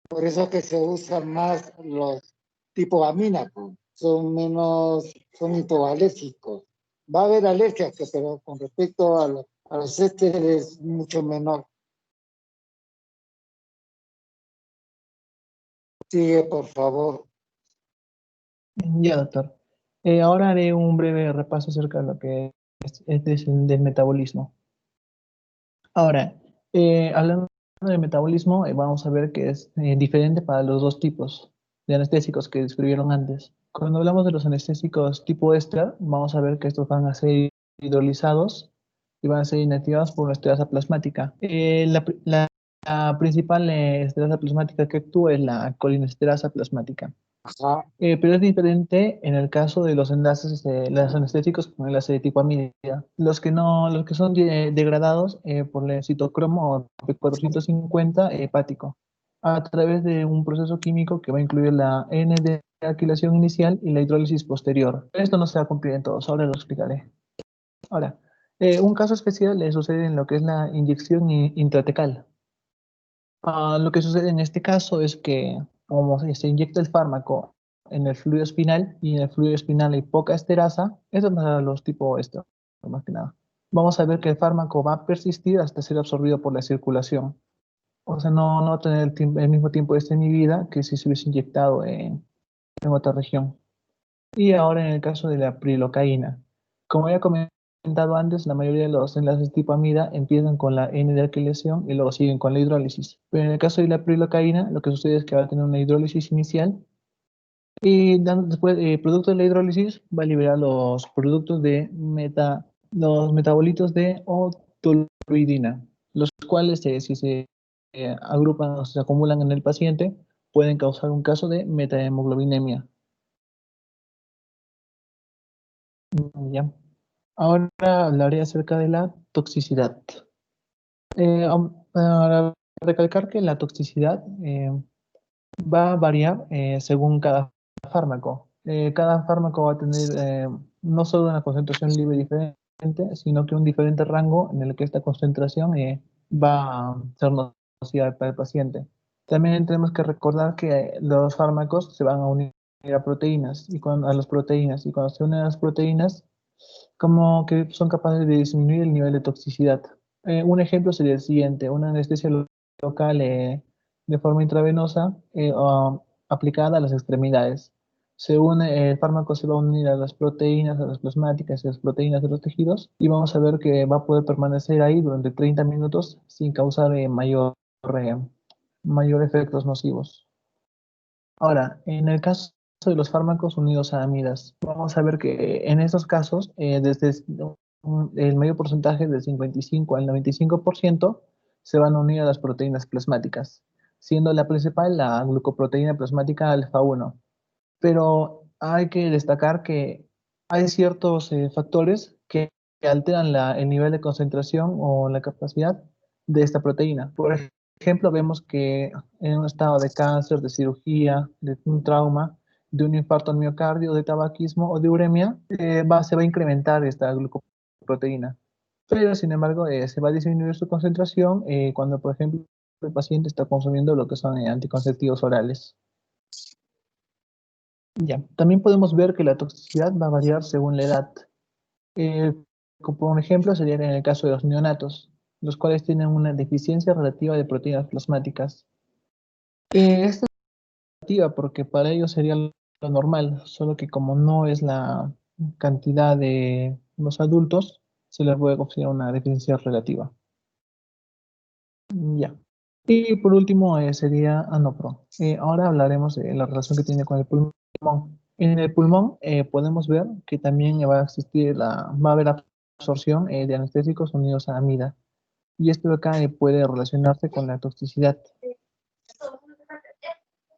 Por eso que se usan más los tipo amínaco, son hipoalérgicos. Va a haber alergias, pero con respecto a los ésteres es mucho menor. Sigue, por favor. Ya, doctor. Ahora haré un breve repaso acerca de lo que es del metabolismo. Ahora, hablando del metabolismo, vamos a ver que es diferente para los dos tipos de anestésicos que describieron antes. Cuando hablamos de los anestésicos tipo éster, vamos a ver que estos van a ser hidrolizados y van a ser inactivados por una esterasa plasmática. La principal esterasa plasmática que actúa es la colinesterasa plasmática. Ajá. Pero es diferente en el caso de los enlaces de los anestéticos con enlace de tipo amida. Los que no, los que son degradados por el citocromo P450 hepático a través de un proceso químico que va a incluir la N de alquilación inicial y la hidrólisis posterior. Esto no se va a cumplir en todos, ahora lo explicaré. Ahora, un caso especial le sucede en lo que es la inyección intratecal. Lo que sucede en este caso es que como se inyecta el fármaco en el fluido espinal y en el fluido espinal hay poca esterasa, eso es para los tipo esto, más que nada. Vamos a ver que el fármaco va a persistir hasta ser absorbido por la circulación. O sea, no va a tener el mismo tiempo de vida que si se hubiese inyectado en otra región. Y ahora en el caso de la prilocaína. Como ya comentado antes, la mayoría de los enlaces tipo amida empiezan con la N de alquilación y luego siguen con la hidrólisis. Pero en el caso de la prilocaína, lo que sucede es que va a tener una hidrólisis inicial y después, producto de la hidrólisis, va a liberar los productos los metabolitos de toluidina, los cuales, si se agrupan, se acumulan en el paciente, pueden causar un caso de metahemoglobinemia. Ya. Ahora hablaré acerca de la toxicidad. Para recalcar que la toxicidad va a variar según cada fármaco. Cada fármaco va a tener no solo una concentración libre diferente, sino que un diferente rango en el que esta concentración va a ser nociva para el paciente. También tenemos que recordar que los fármacos se van a unir a proteínas a las proteínas, y cuando se unen a las proteínas, como que son capaces de disminuir el nivel de toxicidad. Un ejemplo sería el siguiente: una anestesia local de forma intravenosa aplicada a las extremidades. El fármaco se va a unir a las proteínas, a las plasmáticas y a las proteínas de los tejidos, y vamos a ver que va a poder permanecer ahí durante 30 minutos sin causar mayor efectos nocivos. Ahora, en el caso de los fármacos unidos a amidas, vamos a ver que en estos casos, desde el mayor porcentaje del 55 al 95% se van a unir a las proteínas plasmáticas, siendo la principal la glucoproteína plasmática alfa 1. Pero hay que destacar que hay ciertos factores que alteran el nivel de concentración o la capacidad de esta proteína. Por ejemplo, vemos que en un estado de cáncer, de cirugía, de un trauma, de un infarto al miocardio, de tabaquismo o de uremia, se va a incrementar esta glucoproteína. Pero, sin embargo, se va a disminuir su concentración cuando, por ejemplo, el paciente está consumiendo lo que son anticonceptivos orales. Ya, también podemos ver que la toxicidad va a variar según la edad. Como un ejemplo sería en el caso de los neonatos, los cuales tienen una deficiencia relativa de proteínas plasmáticas. Esta es relativa porque para ellos sería lo normal, solo que como no es la cantidad de los adultos, se les puede considerar una deficiencia relativa. Ya. Y por último sería anopro. Ahora hablaremos de la relación que tiene con el pulmón. En el pulmón podemos ver que también va a existir va a haber absorción de anestésicos unidos a amida. Y esto de acá puede relacionarse con la toxicidad.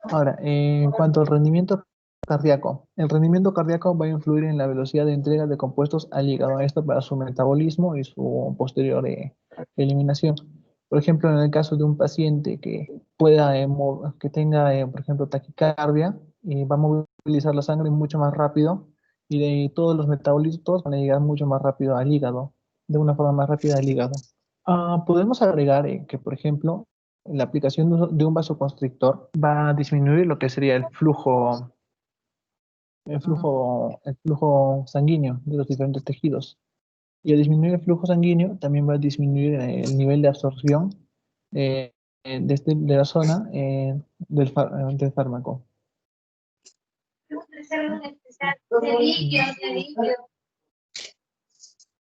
Ahora, en cuanto al rendimiento cardíaco, el rendimiento cardíaco va a influir en la velocidad de entrega de compuestos al hígado, esto para su metabolismo y su posterior eliminación. Por ejemplo, en el caso de un paciente que que tenga, por ejemplo, taquicardia, va a movilizar la sangre mucho más rápido, y de todos los metabolitos van a llegar mucho más rápido al hígado, de una forma más rápida al hígado. Podemos agregar que, por ejemplo, la aplicación de un vasoconstrictor va a disminuir lo que sería el flujo sanguíneo de los diferentes tejidos. Y al disminuir el flujo sanguíneo, también va a disminuir el nivel de absorción de la zona del fármaco.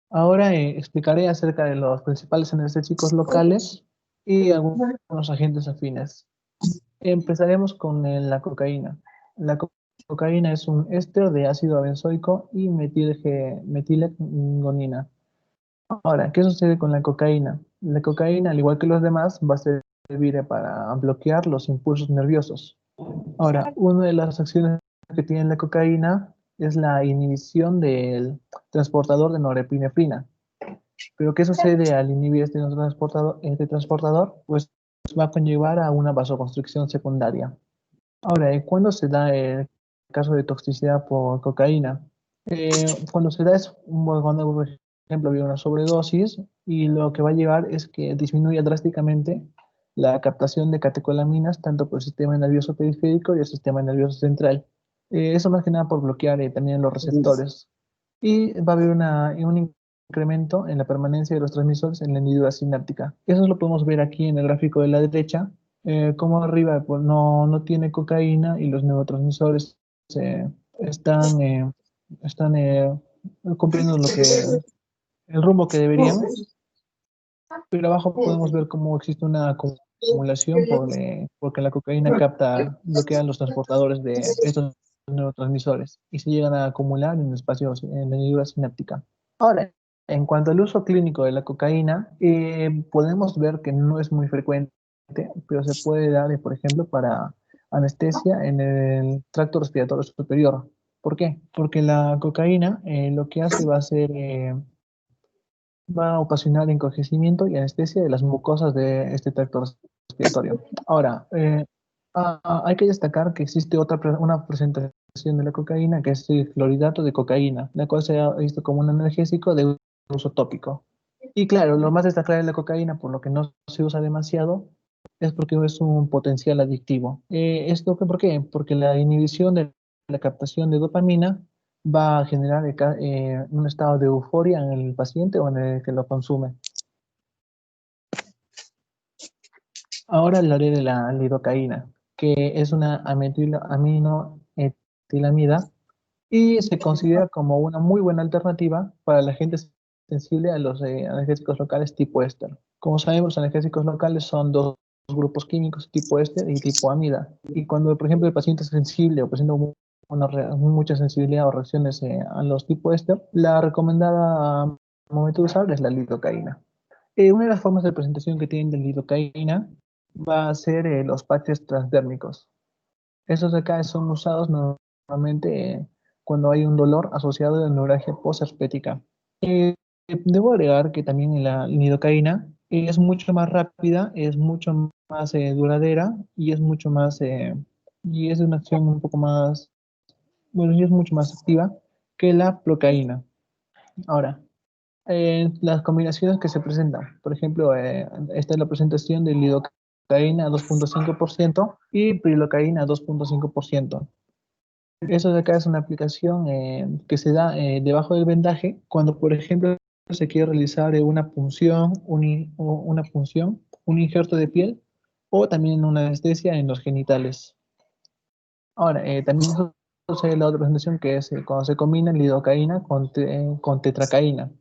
Ahora explicaré acerca de los principales anestésicos locales y algunos agentes afines. Empezaremos con la cocaína. La cocaína es un éster de ácido benzoico y metilengonina. Ahora, ¿qué sucede con la cocaína? La cocaína, al igual que los demás, va a servir para bloquear los impulsos nerviosos. Ahora, una de las acciones que tiene la cocaína es la inhibición del transportador de norepinefrina. Pero ¿qué sucede al inhibir este transportador? Pues va a conllevar a una vasoconstricción secundaria. Ahora, ¿cuándo se da el caso de toxicidad por cocaína? Cuando se da es cuando, por ejemplo, había una sobredosis, y lo que va a llevar es que disminuya drásticamente la captación de catecolaminas tanto por el sistema nervioso periférico y el sistema nervioso central. Eso más que nada por bloquear también los receptores. Y va a haber un incremento en la permanencia de los transmisores en la hendidura sináptica. Eso lo podemos ver aquí en el gráfico de la derecha, como arriba pues, no tiene cocaína y los neurotransmisores están cumpliendo el rumbo que deberían, pero abajo podemos ver cómo existe una acumulación porque la cocaína bloquea los transportadores de estos neurotransmisores y se llegan a acumular en espacios en la hendidura sináptica. Ahora, en cuanto al uso clínico de la cocaína, podemos ver que no es muy frecuente pero se puede dar, por ejemplo, para anestesia en el tracto respiratorio superior. ¿Por qué? Porque la cocaína lo que hace va a ocasionar encogecimiento y anestesia de las mucosas de este tracto respiratorio. Ahora, hay que destacar que existe una presentación de la cocaína que es el clorhidrato de cocaína, la cual se ha visto como un analgésico de uso tópico. Y claro, lo más destacable de la cocaína, por lo que no se usa demasiado, es porque es un potencial adictivo. ¿Esto por qué? Porque la inhibición de la captación de dopamina va a generar un estado de euforia en el paciente o en el que lo consume. Ahora hablaré de la lidocaína, que es una aminoetilamida y se considera como una muy buena alternativa para la gente sensible a los analgésicos locales tipo éster. Como sabemos, los analgésicos locales son dos grupos químicos, tipo éster y tipo amida. Y cuando, por ejemplo, el paciente es sensible o presenta mucha sensibilidad o reacciones a los tipo éster, la recomendada momento de usar es la lidocaína. Una de las formas de presentación que tienen de lidocaína va a ser los patches transdérmicos. Esos de acá son usados normalmente cuando hay un dolor asociado a la neuralgia posherpética. Debo agregar que también la lidocaína es mucho más rápida, es mucho más duradera y es mucho más, y es una acción un poco más, bueno, y es mucho más activa que la procaína. Ahora, las combinaciones que se presentan, por ejemplo, esta es la presentación de lidocaína 2.5% y prilocaína 2.5%. Eso de acá es una aplicación que se da debajo del vendaje cuando, por ejemplo, se quiere realizar una punción, un injerto de piel o también una anestesia en los genitales. Ahora, también sucede la otra presentación que es cuando se combina lidocaína con tetracaína.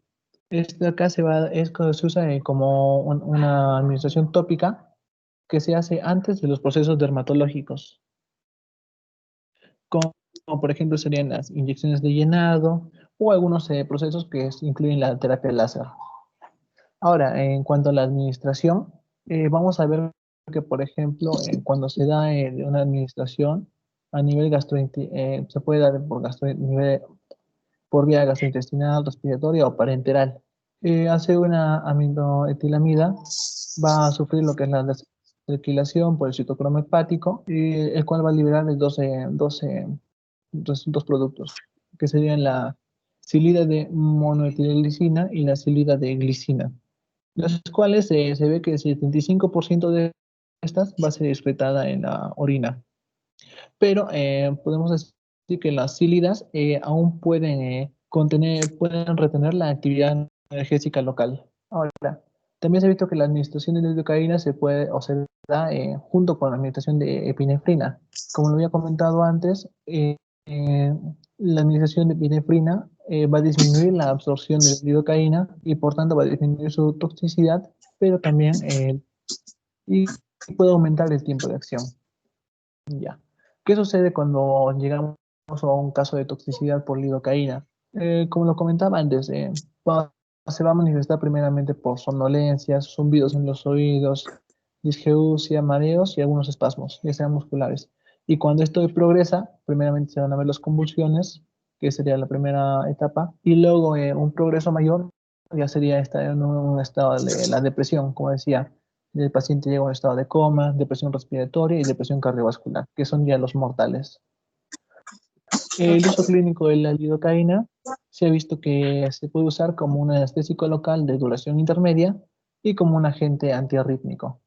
Esto de acá se usa como una administración tópica que se hace antes de los procesos dermatológicos, como por ejemplo serían las inyecciones de llenado o algunos procesos que incluyen la terapia láser. Ahora, en cuanto a la administración, vamos a ver que, por ejemplo, cuando se da una administración a nivel se puede dar por vía gastrointestinal, respiratoria o parenteral. Hace una aminoetilamida va a sufrir lo que es la descirculación por el citocromo hepático, el cual va a liberar dos productos, que serían la silida de monoetilenoglicina y la silida de glicina, las cuales se ve que el 75% de estas va a ser excretada en la orina. Pero podemos decir que las sílidas aún pueden retener la actividad analgésica local. Ahora, también se ha visto que la administración de la lidocaína se puede o se da junto con la administración de epinefrina. Como lo había comentado antes, eh, la administración de epinefrina va a disminuir la absorción de la lidocaína y por tanto va a disminuir su toxicidad, pero también y puede aumentar el tiempo de acción. Ya. ¿Qué sucede cuando llegamos a un caso de toxicidad por lidocaína? Como lo comentaba antes, se va a manifestar primeramente por somnolencias, zumbidos en los oídos, disgeusia, mareos y algunos espasmos, ya sean musculares. Y cuando esto progresa, primeramente se van a ver las convulsiones, que sería la primera etapa, y luego un progreso mayor ya sería estar en un estado de la depresión, como decía, el paciente llega a un estado de coma, depresión respiratoria y depresión cardiovascular, que son ya los mortales. El uso clínico de la lidocaína se ha visto que se puede usar como un anestésico local de duración intermedia y como un agente antiarrítmico.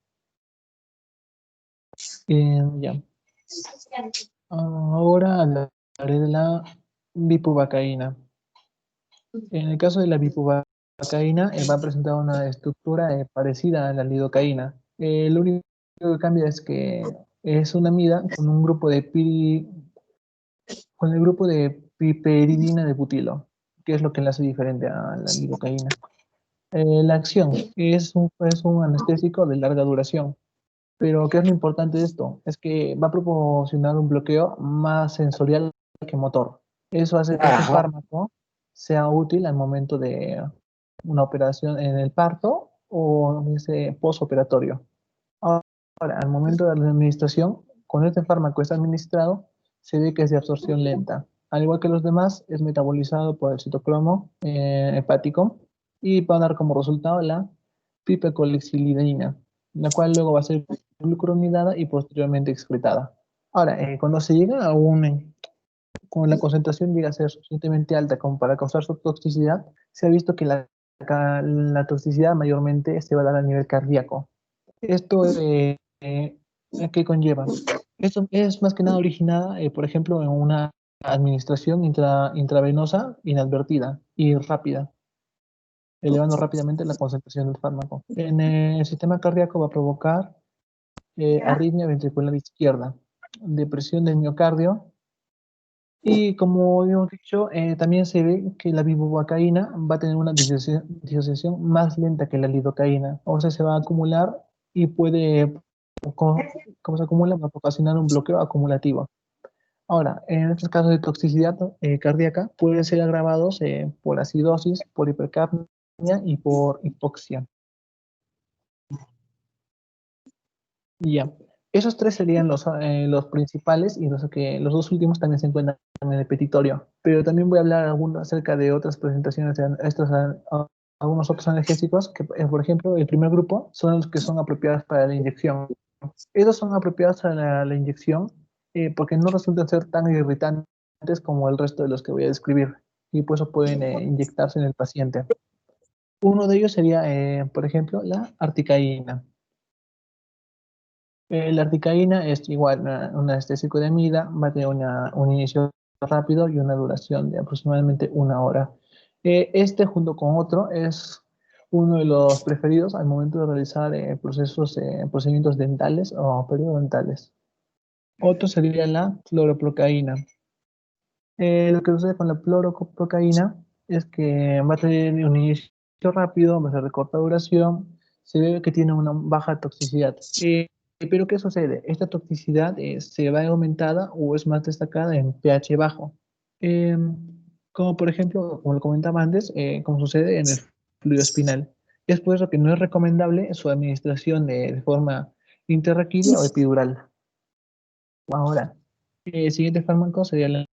Ya. Ahora hablaré de la bipuvacaína. En el caso de la bipuvacaína va a presentar una estructura parecida a la lidocaína. Lo único que cambia es que es una amida con el grupo de piperidina de butilo, que es lo que la hace diferente a la lidocaína. La acción es un anestésico de larga duración, pero ¿qué es lo importante de esto? Es que va a proporcionar un bloqueo más sensorial que motor. Eso hace que este fármaco sea útil al momento de una operación en el parto o en ese postoperatorio. Ahora, Ahora, al momento de la administración, cuando este fármaco es administrado, se ve que es de absorción lenta. Al igual que los demás, es metabolizado por el citocromo hepático y va a dar como resultado la pipeclexilidina, la cual luego va a ser glucuronidada y posteriormente excretada. Ahora, cuando se llega a cuando la concentración llega a ser suficientemente alta como para causar su toxicidad, se ha visto que la toxicidad mayormente se va a dar a nivel cardíaco. Esto, ¿qué conlleva? Esto es más que nada originada, por ejemplo, en una administración intravenosa inadvertida y rápida, elevando rápidamente la concentración del fármaco. En el sistema cardíaco va a provocar arritmia ventricular izquierda, depresión del miocardio, y como habíamos dicho, también se ve que la bupivacaína va a tener una disociación más lenta que la lidocaína, o sea, se va a acumular y puede, como se acumula, va a ocasionar un bloqueo acumulativo. Ahora, en estos casos de toxicidad cardíaca, pueden ser agravados por acidosis, por hipercapnia y por hipoxia. Ya. Esos tres serían los principales y los dos últimos también se encuentran en el petitorio. Pero también voy a hablar acerca de otras presentaciones de algunos otros analgésicos que, por ejemplo, el primer grupo son los que son apropiados para la inyección. Estos son apropiados para la inyección porque no resultan ser tan irritantes como el resto de los que voy a describir y por eso pueden inyectarse en el paciente. Uno de ellos sería, por ejemplo, la articaína. La articaína es igual un anestésico de amida, va a tener un inicio rápido y una duración de aproximadamente 1 hora. Este junto con otro es uno de los preferidos al momento de realizar procedimientos dentales o periodontales. Otro sería la fluoroprocaína. Lo que sucede con la fluoroprocaína es que va a tener un inicio rápido, va a ser de corta duración, se ve que tiene una baja toxicidad. Pero ¿qué sucede? Esta toxicidad se va aumentada o es más destacada en pH bajo. Eh, Como por ejemplo, como lo comentaba antes, como sucede en el fluido espinal. Es por eso que no es recomendable su administración de forma intrarraquídea o epidural. Ahora, el siguiente fármaco sería la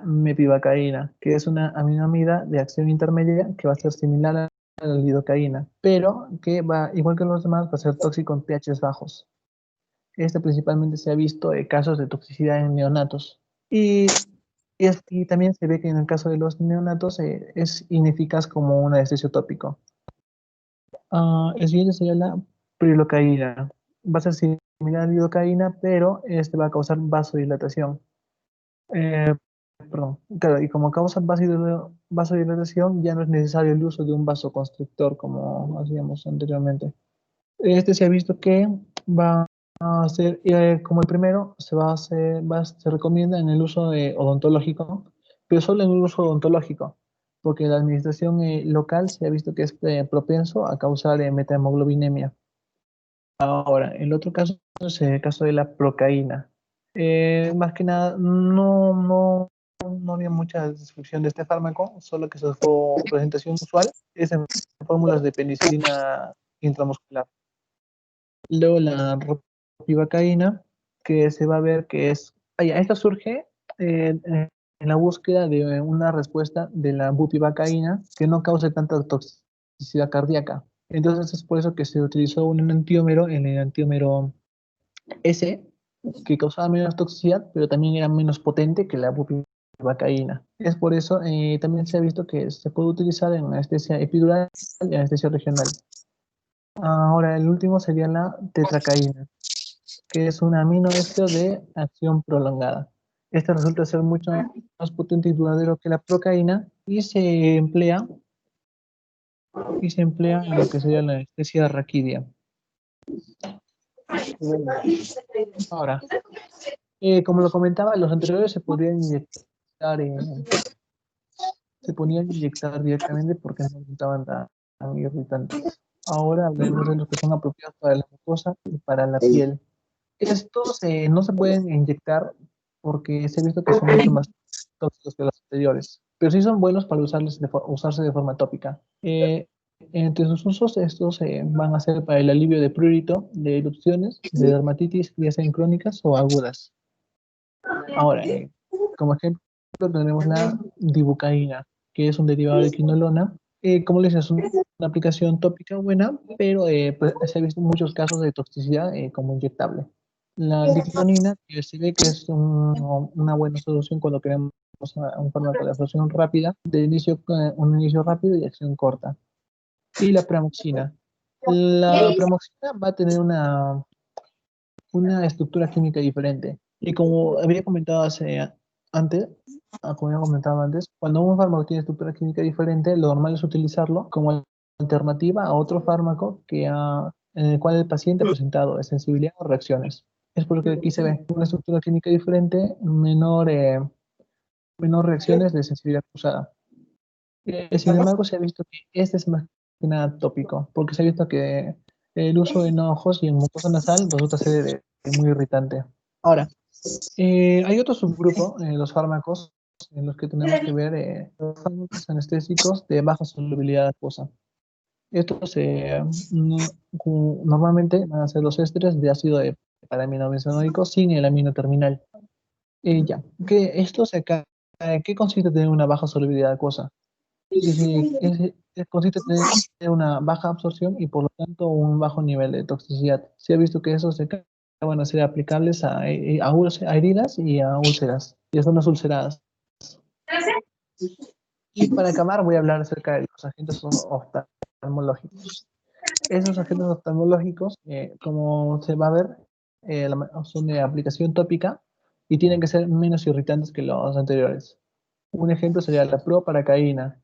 mepivacaína, que es una aminoamida de acción intermedia que va a ser similar a la lidocaína, pero que va, igual que los demás, va a ser tóxico en pHs bajos. Este principalmente se ha visto en casos de toxicidad en neonatos. Y también se ve que en el caso de los neonatos es ineficaz como un anestesio tópico. El siguiente sería la prilocaína. Va a ser similar a la lidocaína, pero este va a causar vasodilatación. Perdón, claro, y como causa vasodilatación, ya no es necesario el uso de un vasoconstrictor como hacíamos anteriormente. Este se ha visto que va a ser, como el primero, se recomienda en el uso odontológico, pero solo en el uso odontológico, porque la administración local se ha visto que es propenso a causar metahemoglobinemia. Ahora, el otro caso es el caso de la procaína. Más que nada, no había mucha descripción de este fármaco, solo que su presentación usual es en fórmulas de penicilina intramuscular. Luego la ropivacaína, que se va a ver que es... Esto surge en la búsqueda de una respuesta de la bupivacaína que no cause tanta toxicidad cardíaca. Entonces es por eso que se utilizó un antiómero, el antiómero S, que causaba menos toxicidad, pero también era menos potente que la bupivacaína. Es por eso también se ha visto que se puede utilizar en anestesia epidural y anestesia regional. Ahora, el último sería la tetracaína, que es un aminoácido de acción prolongada. Este resulta ser mucho más potente y duradero que la procaína y se emplea en lo que sería la anestesia raquídea. Ahora, como lo comentaba, los anteriores se podían inyectar directamente porque no resultaban tan irritantes. Ahora hablemos de los que son apropiados para la mucosa y para la piel. Estos no se pueden inyectar porque se ha visto que son mucho más tóxicos que los anteriores, pero sí son buenos para usarse de forma tópica. entre sus usos, estos van a ser para el alivio de prurito, de erupciones, de dermatitis, ya sean crónicas o agudas. Ahora, como ejemplo, tenemos la dibucaína, que es un derivado de quinolona. Como les decía, es una aplicación tópica buena, pero pues, se ha visto muchos casos de toxicidad como inyectable. La diclonina, que se ve que es una buena solución cuando queremos un fármaco de absorción rápida, un inicio rápido y acción corta. Y la pramoxina. La pramoxina va a tener una estructura química diferente. Y como había comentado antes, como había comentado antes, cuando un fármaco tiene estructura química diferente, lo normal es utilizarlo como alternativa a otro fármaco en el cual el paciente ha presentado sensibilidad o reacciones. Es por lo que aquí se ve una estructura química diferente, menor reacciones de sensibilidad cruzada. Sin embargo, se ha visto que este es más que nada tópico, porque se ha visto que el uso en ojos y en mucosa nasal resulta ser muy irritante. Ahora, hay otro subgrupo, los fármacos, en los que tenemos que ver los fármacos anestésicos de baja solubilidad acuosa. Estos normalmente van a ser los ésteres de ácido para aminobenzenoico sin el amino terminal. Ya, ¿qué consiste en tener una baja solubilidad acuosa? Consiste en tener una baja absorción y por lo tanto un bajo nivel de toxicidad. Se ha visto que esos van a ser aplicables a heridas y a úlceras, y a zonas ulceradas. Y para acabar voy a hablar acerca de los agentes oftalmológicos. Esos agentes oftalmológicos, como se va a ver, son de aplicación tópica y tienen que ser menos irritantes que los anteriores. Un ejemplo sería la proparacaína,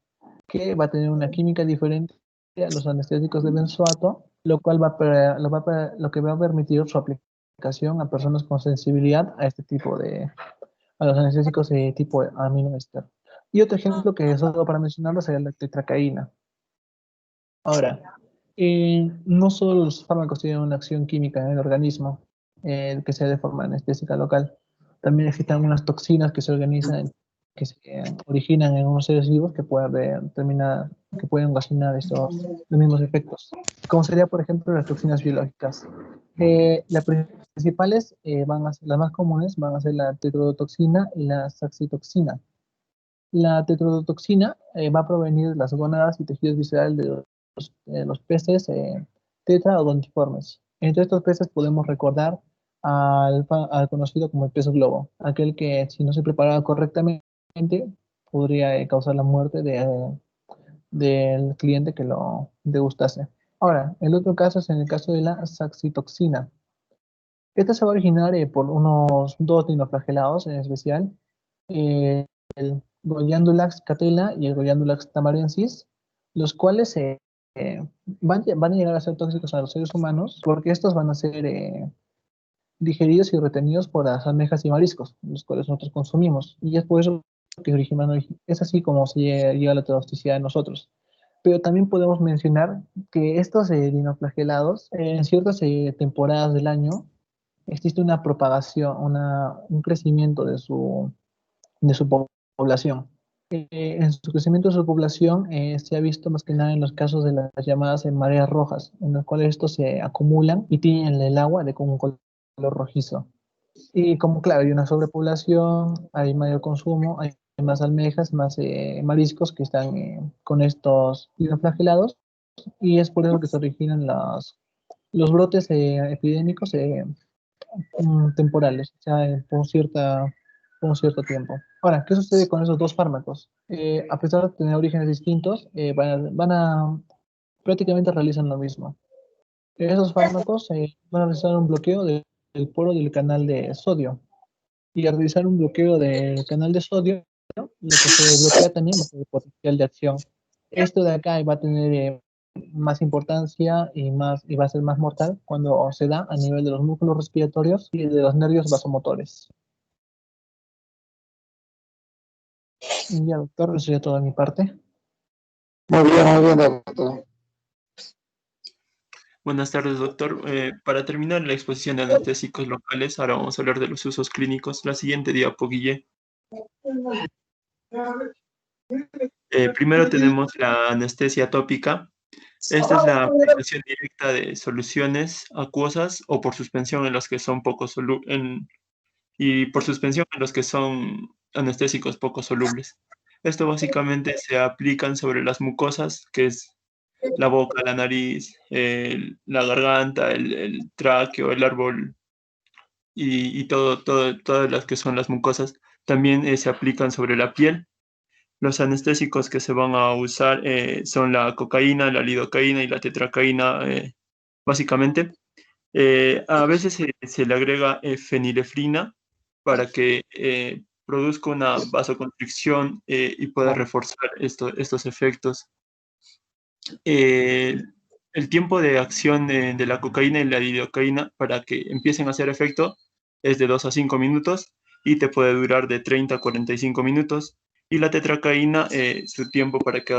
que va a tener una química diferente a los anestéticos de benzoato, lo que va a permitir su aplicación a personas con sensibilidad a los anestéticos de tipo aminoéster. Y otro ejemplo que solo para mencionarlo sería la tetracaína. Ahora, no solo los fármacos tienen una acción química en el organismo, que sea de forma anestésica local, también existen algunas toxinas que se originan en unos seres vivos que pueden ocasionar los mismos efectos, como sería, por ejemplo, las toxinas biológicas. Las principales, las más comunes van a ser la tetrodotoxina y la saxitoxina. La tetrodotoxina va a provenir de las gónadas y tejidos viscerales de los peces tetraodontiformes. Entre estos peces podemos recordar al conocido como el pez globo, aquel que si no se preparaba correctamente podría causar la muerte del cliente que lo degustase. Ahora, el otro caso es en el caso de la saxitoxina. Esta se va a originar por unos dos dinoflagelados en especial, el Goyandulax catela y el Goyandulax tamarensis, los cuales van a llegar a ser tóxicos a los seres humanos porque estos van a ser digeridos y retenidos por las almejas y mariscos, los cuales nosotros consumimos. Y es por eso que es así como se llega a la toxicidad de nosotros. Pero también podemos mencionar que estos dinoflagelados, en ciertas temporadas del año, existe una propagación, un crecimiento de su población. En su crecimiento de su población se ha visto más que nada en los casos de las llamadas mareas rojas, en los cuales estos se acumulan y tienen el agua con un color rojizo. Y como claro, hay una sobrepoblación, hay mayor consumo, hay más almejas, más mariscos que están con estos dinoflagelados, y es por eso que se originan los brotes epidémicos temporales, o sea, por un cierto tiempo. Ahora, ¿qué sucede con esos dos fármacos? A pesar de tener orígenes distintos, prácticamente realizan lo mismo. Esos fármacos van a realizar un bloqueo del poro del canal de sodio. Y al realizar un bloqueo del canal de sodio, lo que se bloquea también va a ser el potencial de acción. Esto de acá va a tener más importancia y va a ser más mortal cuando se da a nivel de los músculos respiratorios y de los nervios vasomotores. Y ya, doctor, eso sería toda mi parte. Muy bien, doctor. Buenas tardes, doctor. Para terminar la exposición de anestésicos locales, ahora vamos a hablar de los usos clínicos. La siguiente diapo, Guille. Primero tenemos la anestesia tópica. Esta es la aplicación directa de soluciones acuosas o por suspensión en las que son poco solubles y por suspensión en los que son anestésicos poco solubles. Esto básicamente se aplican sobre las mucosas, que es la boca, la nariz, la garganta, el tráqueo, el árbol y todas las que son las mucosas. También se aplican sobre la piel. Los anestésicos que se van a usar son la cocaína, la lidocaína y la tetracaína, básicamente. A veces se le agrega fenilefrina para que produzca una vasoconstricción y pueda reforzar estos efectos. El tiempo de acción de la cocaína y la lidocaína para que empiecen a hacer efecto es de 2 a 5 minutos y te puede durar de 30 a 45 minutos. Y la tetracaína, su tiempo para que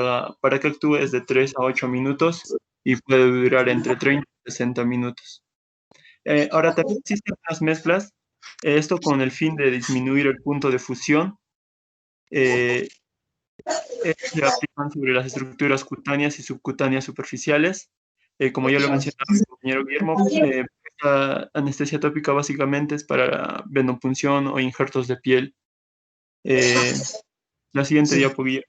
actúe es de 3 a 8 minutos y puede durar entre 30 y 60 minutos. Ahora también existen las mezclas, esto con el fin de disminuir el punto de fusión. Se aplican sobre las estructuras cutáneas y subcutáneas superficiales. Como ya lo mencionaba mi compañero Guillermo, esta anestesia tópica básicamente es para venopunción o injertos de piel. La siguiente diapositiva.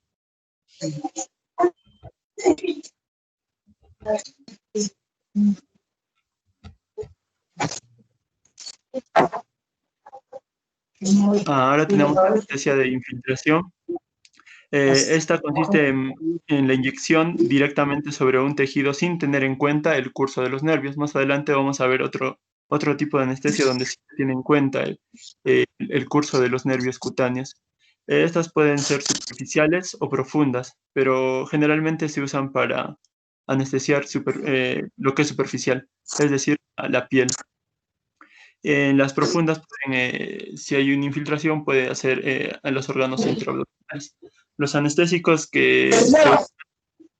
Ahora tenemos la anestesia de infiltración. Esta consiste en la inyección directamente sobre un tejido sin tener en cuenta el curso de los nervios. Más adelante vamos a ver otro tipo de anestesia donde sí se tiene en cuenta el curso de los nervios cutáneos. Estas pueden ser superficiales o profundas, pero generalmente se usan para anestesiar lo que es superficial, es decir, la piel. En las profundas, si hay una infiltración, puede hacer a los órganos intraabdominales. Los anestésicos que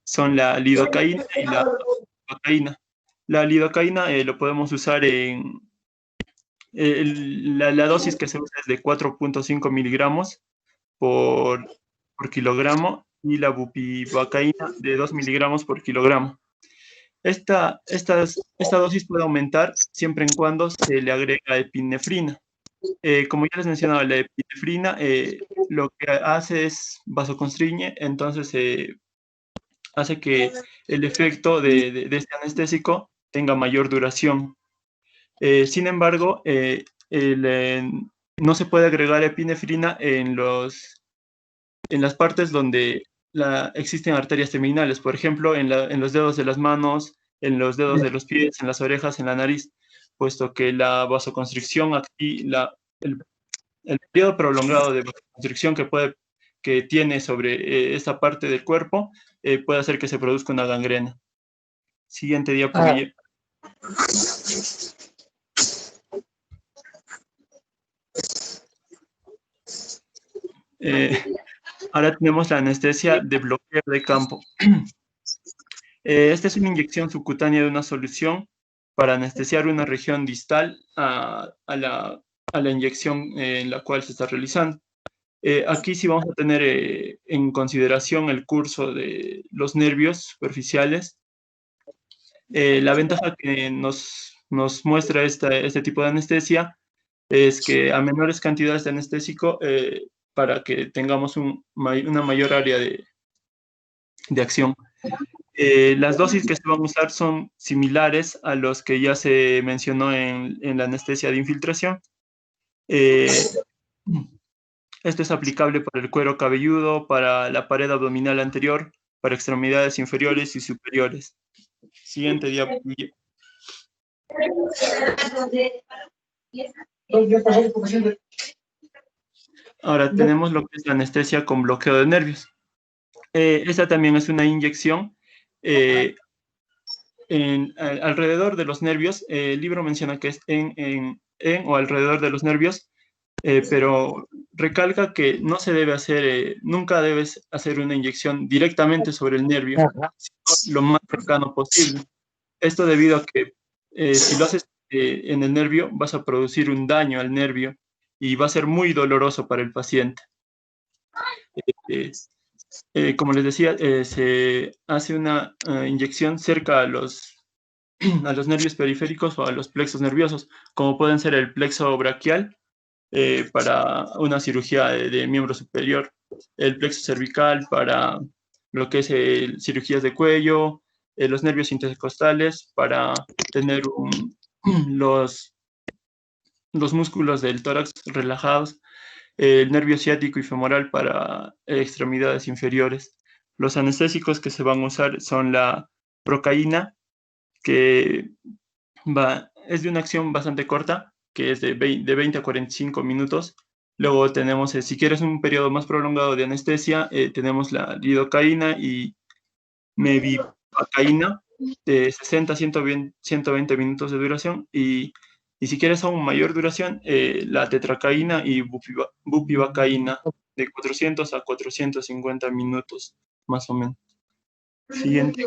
son la lidocaína y la cocaína. La lidocaína lo podemos usar en... la dosis que se usa es de 4.5 miligramos por kilogramo y la bupivacaína de 2 miligramos por kilogramo. Esta dosis puede aumentar siempre y cuando se le agrega epinefrina. Como ya les mencionaba, la epinefrina lo que hace es vasoconstriñe, entonces hace que el efecto de este anestésico tenga mayor duración. Sin embargo, no se puede agregar epinefrina en las partes donde existen arterias terminales, por ejemplo, en los dedos de las manos, en los dedos de los pies, en las orejas, en la nariz, puesto que la vasoconstricción aquí, el periodo prolongado de vasoconstricción que tiene sobre esta parte del cuerpo puede hacer que se produzca una gangrena. Siguiente diapositiva. Ahora tenemos la anestesia de bloqueo de campo. Esta es una inyección subcutánea de una solución para anestesiar una región distal a la inyección en la cual se está realizando. Aquí sí vamos a tener en consideración el curso de los nervios superficiales. La ventaja que nos muestra este tipo de anestesia es que a menores cantidades de anestésico, para que tengamos una mayor área de acción. Las dosis que se van a usar son similares a los que ya se mencionó en la anestesia de infiltración. Esto es aplicable para el cuero cabelludo, para la pared abdominal anterior, para extremidades inferiores y superiores. Siguiente diapositiva. Ahora tenemos lo que es la anestesia con bloqueo de nervios. Esta también es una inyección alrededor de los nervios. El libro menciona que es en o alrededor de los nervios, pero recalca que no se debe hacer, nunca debes hacer una inyección directamente sobre el nervio, sino lo más cercano posible. Esto debido a que si lo haces en el nervio, vas a producir un daño al nervio y va a ser muy doloroso para el paciente. como les decía, se hace una inyección cerca a los nervios periféricos o a los plexos nerviosos, como pueden ser el plexo braquial para una cirugía de miembro superior, el plexo cervical para lo que es cirugías de cuello, los nervios intercostales para tener los músculos del tórax relajados, el nervio ciático y femoral para extremidades inferiores. Los anestésicos que se van a usar son la procaína, que es de una acción bastante corta, que es de 20 a 45 minutos. Luego tenemos, si quieres un periodo más prolongado de anestesia, tenemos la lidocaína y mevipacaína de 60 a 120 minutos de duración. Y si quieres aún mayor duración, la tetracaína y bupivacaína de 400 a 450 minutos, más o menos. Siguiente.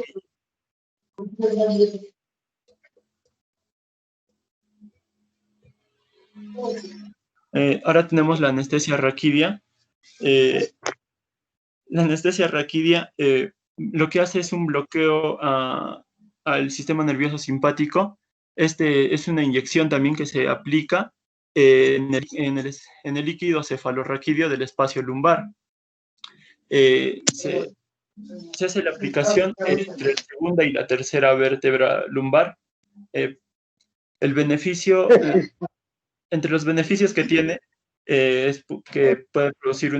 Ahora tenemos la anestesia raquídea. La anestesia raquídea lo que hace es un bloqueo al sistema nervioso simpático. Este es una inyección también que se aplica en el líquido cefalorraquídeo del espacio lumbar. Se hace la aplicación entre la segunda y la tercera vértebra lumbar. El beneficio, entre los beneficios que tiene, es que puede producir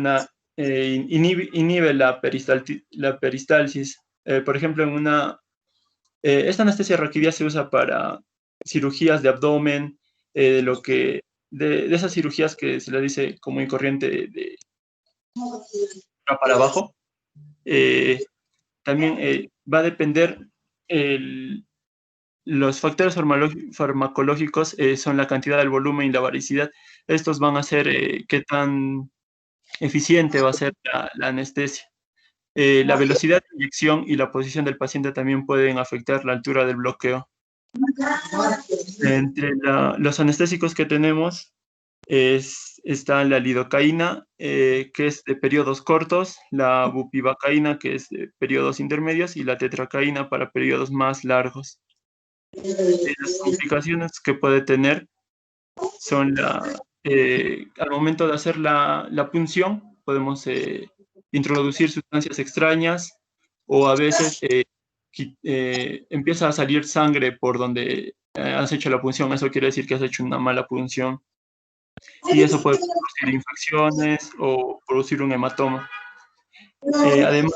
inhibe la peristalsis. Por ejemplo, esta anestesia raquídea se usa para cirugías de abdomen, de esas cirugías que se le dice común y corriente de para abajo. También va a depender los factores farmacológicos son la cantidad, el volumen y la varicidad. Estos van a hacer qué tan eficiente va a ser la anestesia. La velocidad de inyección y la posición del paciente también pueden afectar la altura del bloqueo. Entre los anestésicos que tenemos está la lidocaína, que es de periodos cortos, la bupivacaína, que es de periodos intermedios, y la tetracaína para periodos más largos. Las complicaciones que puede tener son al momento de hacer la punción, podemos introducir sustancias extrañas o a veces empieza a salir sangre por donde has hecho la punción. Eso quiere decir que has hecho una mala punción. Y eso puede producir infecciones o producir un hematoma. Además,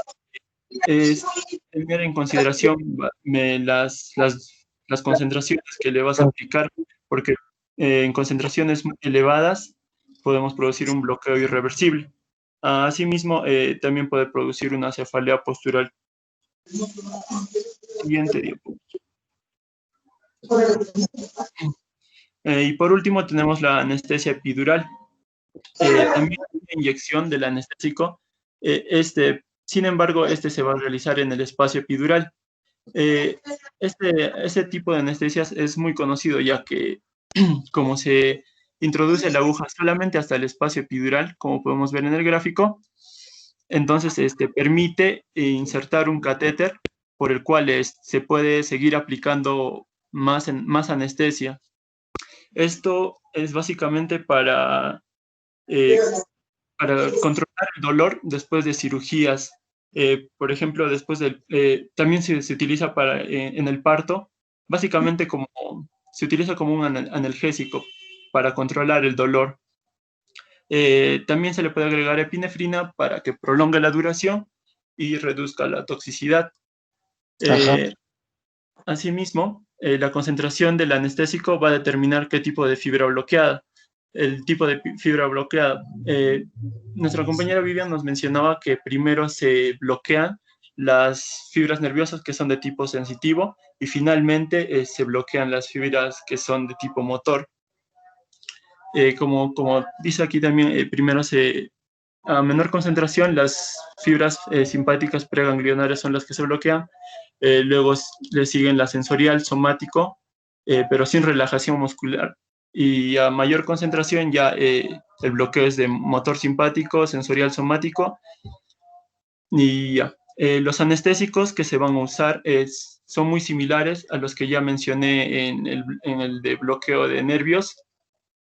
es tener en consideración las concentraciones que le vas a aplicar, porque en concentraciones elevadas podemos producir un bloqueo irreversible. Asimismo, también puede producir una cefalea postural. Siguiente diapositiva. Y por último tenemos la anestesia epidural. También una inyección del anestésico. Sin embargo, se va a realizar en el espacio epidural. Este tipo de anestesias es muy conocido, ya que como se introduce la aguja solamente hasta el espacio epidural, como podemos ver en el gráfico, entonces permite insertar un catéter por el cual se puede seguir aplicando más anestesia. Esto es básicamente para controlar el dolor después de cirugías. Por ejemplo, también se utiliza en el parto, básicamente se utiliza como un analgésico para controlar el dolor. También se le puede agregar epinefrina para que prolongue la duración y reduzca la toxicidad. Asimismo, la concentración del anestésico va a determinar qué tipo de fibra bloqueada. El tipo de fibra bloqueada. Nuestra compañera Vivian nos mencionaba que primero se bloquean las fibras nerviosas que son de tipo sensitivo y finalmente se bloquean las fibras que son de tipo motor. Como dice aquí también, primero a menor concentración las fibras simpáticas preganglionarias son las que se bloquean, luego le siguen la sensorial, somático, pero sin relajación muscular. Y a mayor concentración ya el bloqueo es de motor simpático, sensorial somático Y ya, los anestésicos que se van a usar son muy similares a los que ya mencioné en el de bloqueo de nervios,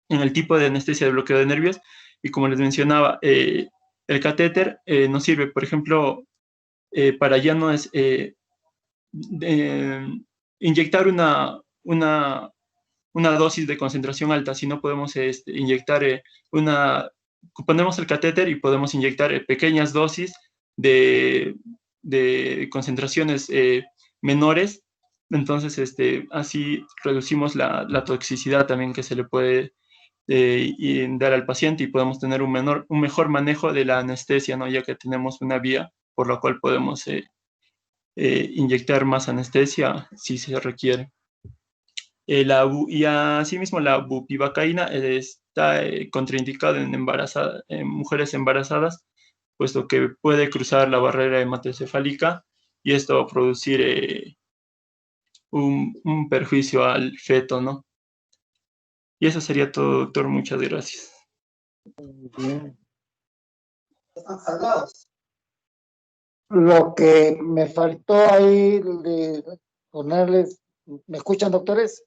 en el tipo de anestesia de bloqueo de nervios. Y como les mencionaba, el catéter nos sirve, por ejemplo, para ya no es inyectar una dosis de concentración alta, sino podemos inyectar ponemos el catéter y podemos inyectar pequeñas dosis de concentraciones menores. Entonces, así reducimos la toxicidad también que se le puede dar al paciente, y podemos tener un mejor manejo de la anestesia, ¿no? Ya que tenemos una vía por la cual podemos inyectar más anestesia si se requiere. Y asimismo la bupivacaína está contraindicada en mujeres embarazadas, puesto que puede cruzar la barrera hematocefálica y esto va a producir un perjuicio al feto, ¿no? Y eso sería todo, doctor. Muchas gracias. Bien. Lo que me faltó ahí de ponerles, ¿me escuchan, doctores?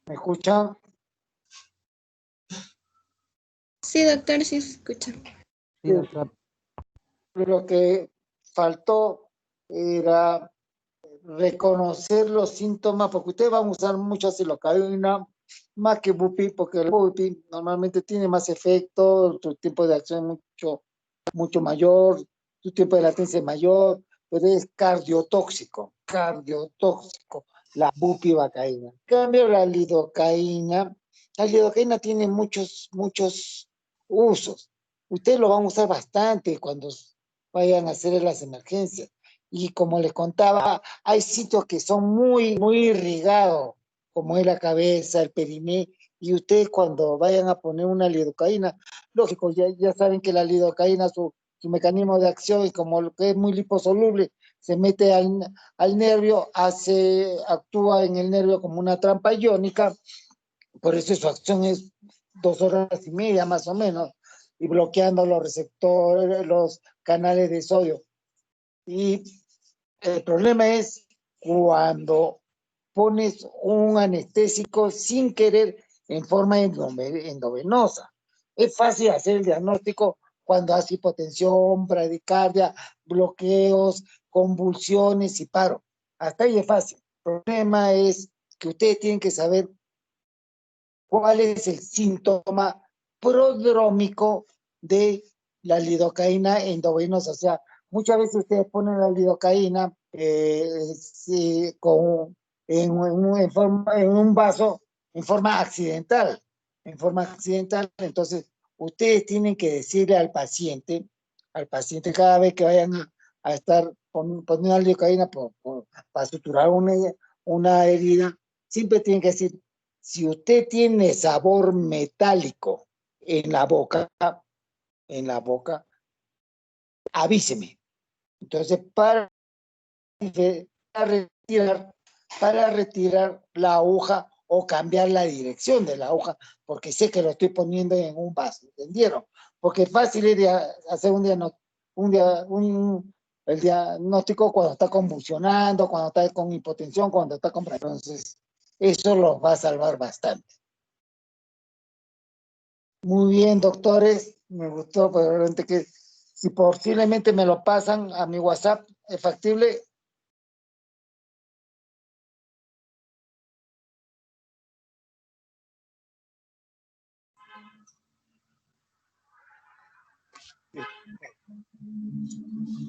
¿Me escuchan? Sí, doctor, sí se escucha. Sí, doctor. Lo que faltó era reconocer los síntomas, porque ustedes van a usar mucho silocaína, más que bupi, porque el bupi normalmente tiene más efecto, tu tiempo de acción es mucho mayor, tu tiempo de latencia es mayor, pero es cardiotóxico, la bupivacaína. En cambio, la lidocaína tiene muchos usos. Ustedes lo van a usar bastante cuando vayan a hacer las emergencias. Y como les contaba, hay sitios que son muy irrigados, como es la cabeza, el periné, y ustedes cuando vayan a poner una lidocaína, lógico, ya saben que la lidocaína, su mecanismo de acción, y como lo que es muy liposoluble, se mete al nervio, actúa en el nervio como una trampa iónica, por eso su acción es 2 horas y media más o menos, y bloqueando los receptores, los canales de sodio. Y el problema es cuando pones un anestésico sin querer en forma endovenosa. Es fácil hacer el diagnóstico cuando hace hipotensión, bradicardia, bloqueos, convulsiones y paro. Hasta ahí es fácil. El problema es que ustedes tienen que saber cuál es el síntoma prodrómico de la lidocaína endovenosa. O sea, muchas veces ustedes ponen la lidocaína en un vaso en forma accidental. Entonces ustedes tienen que decirle al paciente cada vez que vayan a estar poniendo la lidocaína para suturar una herida, siempre tienen que decir: si usted tiene sabor metálico en la boca, avíseme. Entonces, para retirar la aguja o cambiar la dirección de la aguja, porque sé que lo estoy poniendo en un vaso, ¿entendieron? Porque es fácil ir a hacer el diagnóstico cuando está convulsionando, cuando está con hipotensión, cuando está con... Entonces, eso los va a salvar bastante. Muy bien, doctores, me gustó, pero realmente que si posiblemente me lo pasan a mi WhatsApp, ¿es factible?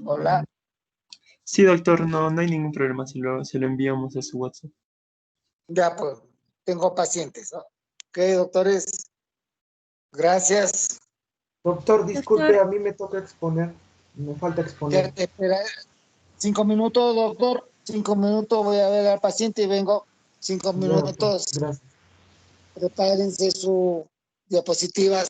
Hola. Sí, doctor, no hay ningún problema, se lo enviamos a su WhatsApp. Ya, pues, tengo pacientes, ¿no? Ok, doctores, gracias. Doctor, disculpe, a mí me toca exponer, me falta exponer. Espera, 5 minutos, doctor, 5 minutos, voy a ver al paciente y vengo. 5 minutos. Gracias. Prepárense sus diapositivas.